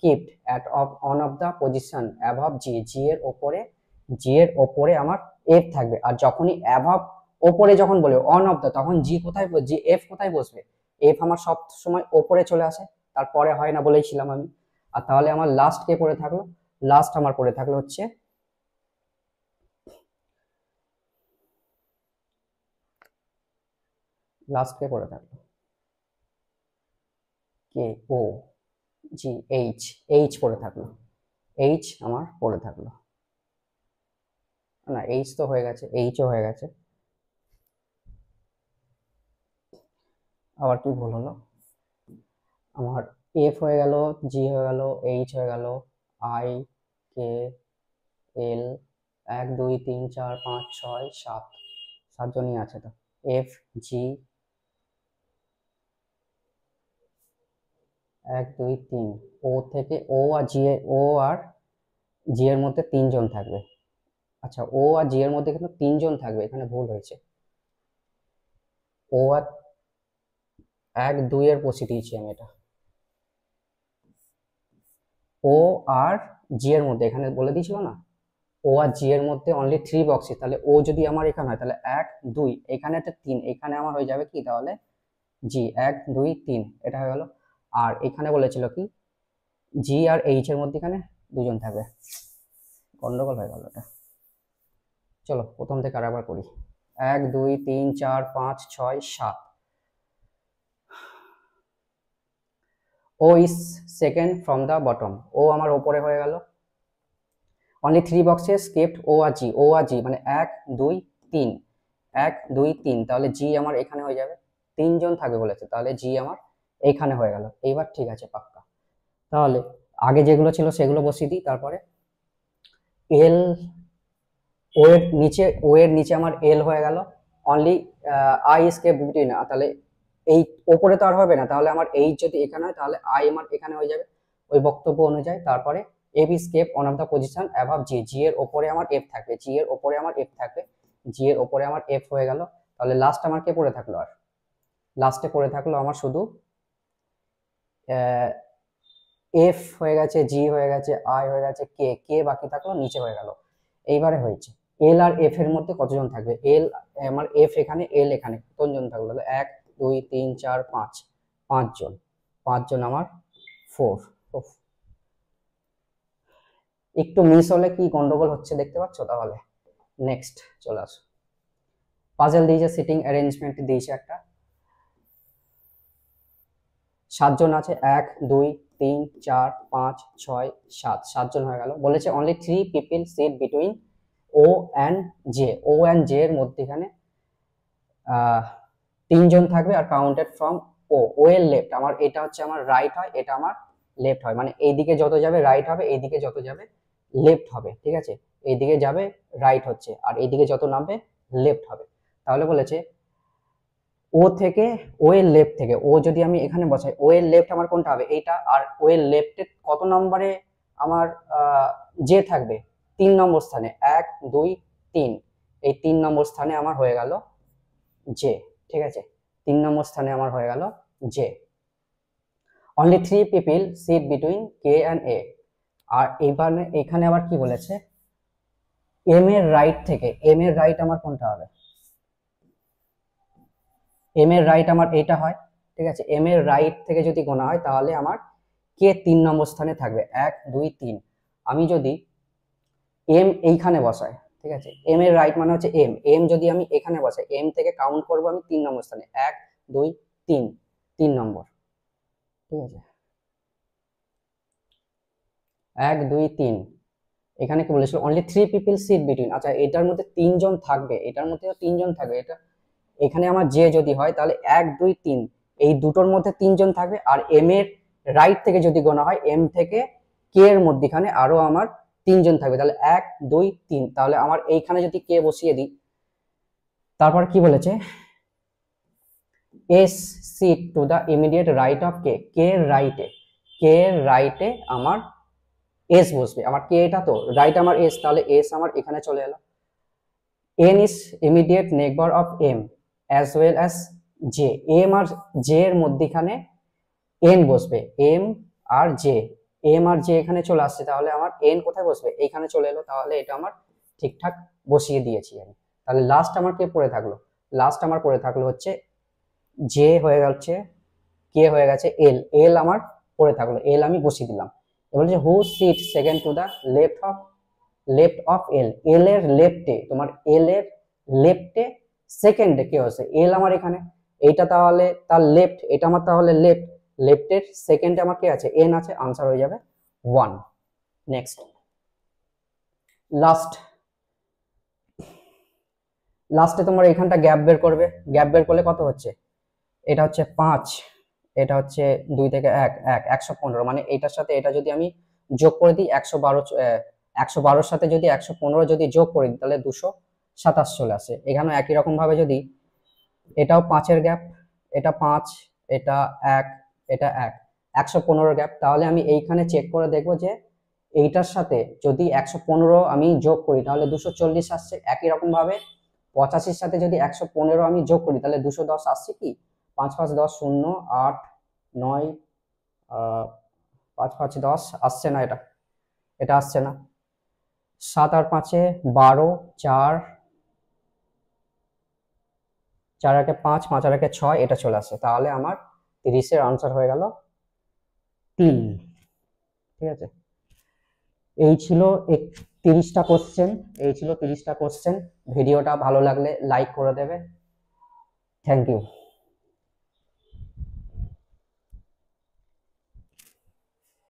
kept at of on of the position above G, G এর ওপরে, জি এর ওপরে আমার এফ থাকবে। আর যখনই অ্যাভাব ওপরে যখন বলে অন অফ দ্য, তখন জি কোথায়, জি এফ কোথায় বসবে, এফ আমার সব সময় ওপরে চলে আসে, তারপরে হয় না বলেছিলাম আমি। আর তাহলে আমার লাস্ট কে পড়ে থাকলো, লাস্ট আমার পড়ে থাকলো হচ্ছে লাস্ট কে পড়ে থাকলো কে, ও জি এইচ, এইচ পড়ে থাকলো, এইচ আমার পড়ে থাকলো, না এইচ তো হয়ে গেছে, এইচও হয়ে গেছে। আবার কি ভুল হলো আমার, এফ হয়ে গেল, জি হয়ে গেল, এইচ হয়ে গেল, আই, কে, এল, 1 2 3 4 5 6 7, 7জনই আছে তো। এফ, জি, 1 2 3, ও থেকে ও আর জি, ও আর জি এর মধ্যে তিনজন থাকবে। আচ্ছা ও আর জি এর মধ্যে কিন্তু তিনজন থাকবে, এখানে ভুল হয়েছে, ও আর 1 2 এর বসিয়ে দিয়েছি আমি এটা, ও আর জি এর মধ্যে এখানে বলে দিয়েছিল না, ও আর জি এর মধ্যে অনলি 3 বক্সে, তাহলে ও যদি আমার এখানে হয় তাহলে 1 2, এখানে একটা 3, এখানে আমার হয়ে যাবে কি তাহলে জি, 1 2 3, এটা হয়ে গেল। আর এখানে বলেছিল কি জি আর এইচ এর মধ্যে এখানে দুজন থাকবে, গন্ডগোল হয়ে গেল এটা। চলো প্রথম থেকে আরেকবার করি, 1 2 3 4 5 6 7। O is second from the bottom, O আমার ওপরে হয়ে গেল। অনলি 3 বক্সেস কেপ্ট ও আর জি, ও আর জি মানে 1 2 3, 1 2 3, তাহলে জি আমার এখানে হয়ে যাবে, তিনজন থাকবে বলেছে, তাহলে জি আমার এইখানে হয়ে গেল। এইবার ঠিক আছে পাক্কা। তাহলে আগে যেগুলো ছিল সেগুলো বসিয়ে দিই, তারপরে এল, ও এর নিচে আমার এল হয়ে গেল। অনলি আই স্কেপ বিটুইন, তাহলে এই ওপরে তো আর হবে না, তাহলে আমার এইচ যদি এখানে হয় তাহলে আই আমার এখানে হয়ে যাবে ওই বক্তব্য অনুযায়ী। তারপরে এফ স্কেপ on of the position above G, G এর ওপরে আমার এফ থাকবে, জি এর ওপরে আমার এফ থাকবে, জি এর ওপরে আমার এফ হয়ে গেল। তাহলে লাস্ট আমার কে পড়ে থাকলো, আর লাস্টে পড়ে থাকলো আমার শুধু এফ হয়ে গেছে, জি হয়ে গেছে, আই হয়ে গেছে, কে, কে বাকি থাকলো নিচে হয়ে গেল। এইবারে হয়েছে এল আর এফ এর মধ্যে কতজন থাকবে, এল আমার এফ এখানে, এল এখানে, কতজন থাকলো, 1 2 3 4 5, 5জন, 5জন আমার 4। একটু মিস হলে কি গন্ডগোল হচ্ছে দেখতে পাচ্ছ। তাহলে নেক্সট চলে আসো, পাজেল দিয়েছে, সিটিং অ্যারেঞ্জমেন্ট দিয়েছে একটা, 7জন আছে, 1 2 3 4 5 6 7, 7জন হয়ে গেল। বলেছে only 3 people sit between O and J, O and J এর মধ্যখানে 3জন থাকবে, আর কাউন্টেড ফ্রম ও, ও এর লেফট, আমার এটা হচ্ছে আমার রাইট হয়, এটা আমার লেফট হয়, মানে এইদিকে যত যাবে রাইট হবে, এইদিকে যত যাবে লেফট হবে, ঠিক আছে, এইদিকে যাবে রাইট হচ্ছে, আর এইদিকে যত নামবে লেফট হবে। তাহলে বলেছে ও থেকে, ও এর লেফট থেকে, ও যদি আমি এখানে বসাই, ও এর লেফট আমার কোনটা হবে এইটা, আর ও এর লেফটে কত নম্বরে আমার জে থাকবে, 3 নম্বর স্থানে, 1 2 3, এই 3 নম্বর স্থানে আমার হয়ে গেল জে, ঠিক আছে, 3 নম্বর স্থানে আমার হয়ে গেল J. Only 3 people sit between K and A, আর এবারে এখানে আবার কি বলেছে, এম এর রাইট থেকে, এম এর রাইট আমার কোনটা হবে, এম এর রাইট আমার এটা হয়, ঠিক আছে, এম এর রাইট থেকে যদি গোনা হয় তাহলে আমার কে 3 নম্বর স্থানে থাকবে, 1 2 3। আমি যদি এম এইখানে বসাই, ঠিক আছে, এম এর রাইট মানে হচ্ছে এম, এম যদি আমি এখানে বসাই, এম থেকে কাউন্ট করব আমি 3 নম্বর স্থানে, 1 2 3, 3 নম্বর, ঠিক আছে, 1 2 3। এখানে কি বলেছিল অনলি 3 পিপল সিট বিটুইন, আচ্ছা এটার মধ্যে 3জন থাকবে, এটার মধ্যে 3জন থাকবে, এটা এখানে আমার জে যদি হয় তাহলে 1 2 3, এই দুটোর মধ্যে 3জন থাকবে, আর এম এর রাইট থেকে যদি গোনা হয় এম থেকে কে এর মধ্যখানে আরো আমার 3জন থাকবে, তাহলে 1 2 3, তাহলে আমার এইখানে যদি কে বসিয়ে দিই, তারপর কি বলেছে S sit to the immediate right of K, K এর রাইটে, কে এর রাইটে আমার এস বসবে, আমার কে এটা তো রাইট আমার এস, তাহলে এস আমার এখানে চলে এলো। N is immediate neighbour of M as well as J, M আর জে এর মধ্যখানে এন বসবে, এম আর জে, এম আর জে এখানে চলে আসছে, তাহলে আমার এন কোথায় বসবে, এইখানে চলে এলো, তাহলে এটা আমার ঠিকঠাক বসিয়ে দিয়েছি আমি। তাহলে লাস্ট আমার কে পড়ে থাকলো, লাস্ট আমার পড়ে থাকলো হচ্ছে জে হয়ে যাচ্ছে, কে হয়ে গেছে, এল, এল আমার পড়ে থাকলো, এল আমি বসিয়ে দিলাম। এবার হচ্ছে who sit second to the left of L, L এর লেফটে, তোমার এল এর লেফটে সেকেন্ডে কে আছে, এল আমার এখানে, এইটা তাহলে তার লেফট, এটা আমার তাহলে লেফট, লেফটের সেকেন্ডে আমার কে আছে, এন আছে, আনসার হয়ে যাবে 1। নেক্সট লাস্টে তোমার এখানটা গ্যাপ বের করবে, গ্যাপ বের করলে কত হচ্ছে, এটা হচ্ছে 5, এটা হচ্ছে 2 থেকে 1 1 115, মানে এটার সাথে এটা যদি আমি যোগ করে দিই 112, 112 সাথে যদি 115 যদি যোগ করে দিই তাহলে 227 চলে আসে। এখানেও একই রকম ভাবে যদি এটাও 5-এর গ্যাপ, এটা 5, এটা 1, এটা 1, 115 গ্যাপ, তাহলে আমি এইখানে চেক করে দেখবো যে এইটার সাথে যদি 115 আমি যোগ করি তাহলে 240 আসছে। একই রকম ভাবে 85-র সাথে যদি 115 আমি যোগ করি তাহলে 210 আসছে কি, 5 5 10 0 8 9 5 5 10 আসছে না, এটা এটা আসছে না, 7 আর 5-এ 12, 4 4 আর 5, 5 আর 6, এটা চলে আসছে, তাহলে আমার 30-এর আনসার হয়ে গেল 3। ঠিক আছে, এই ছিল 30টা কোশ্চেন, এই ছিল 30টা কোশ্চেন। ভিডিওটা ভালো লাগলে লাইক করে দেবে। Thank you.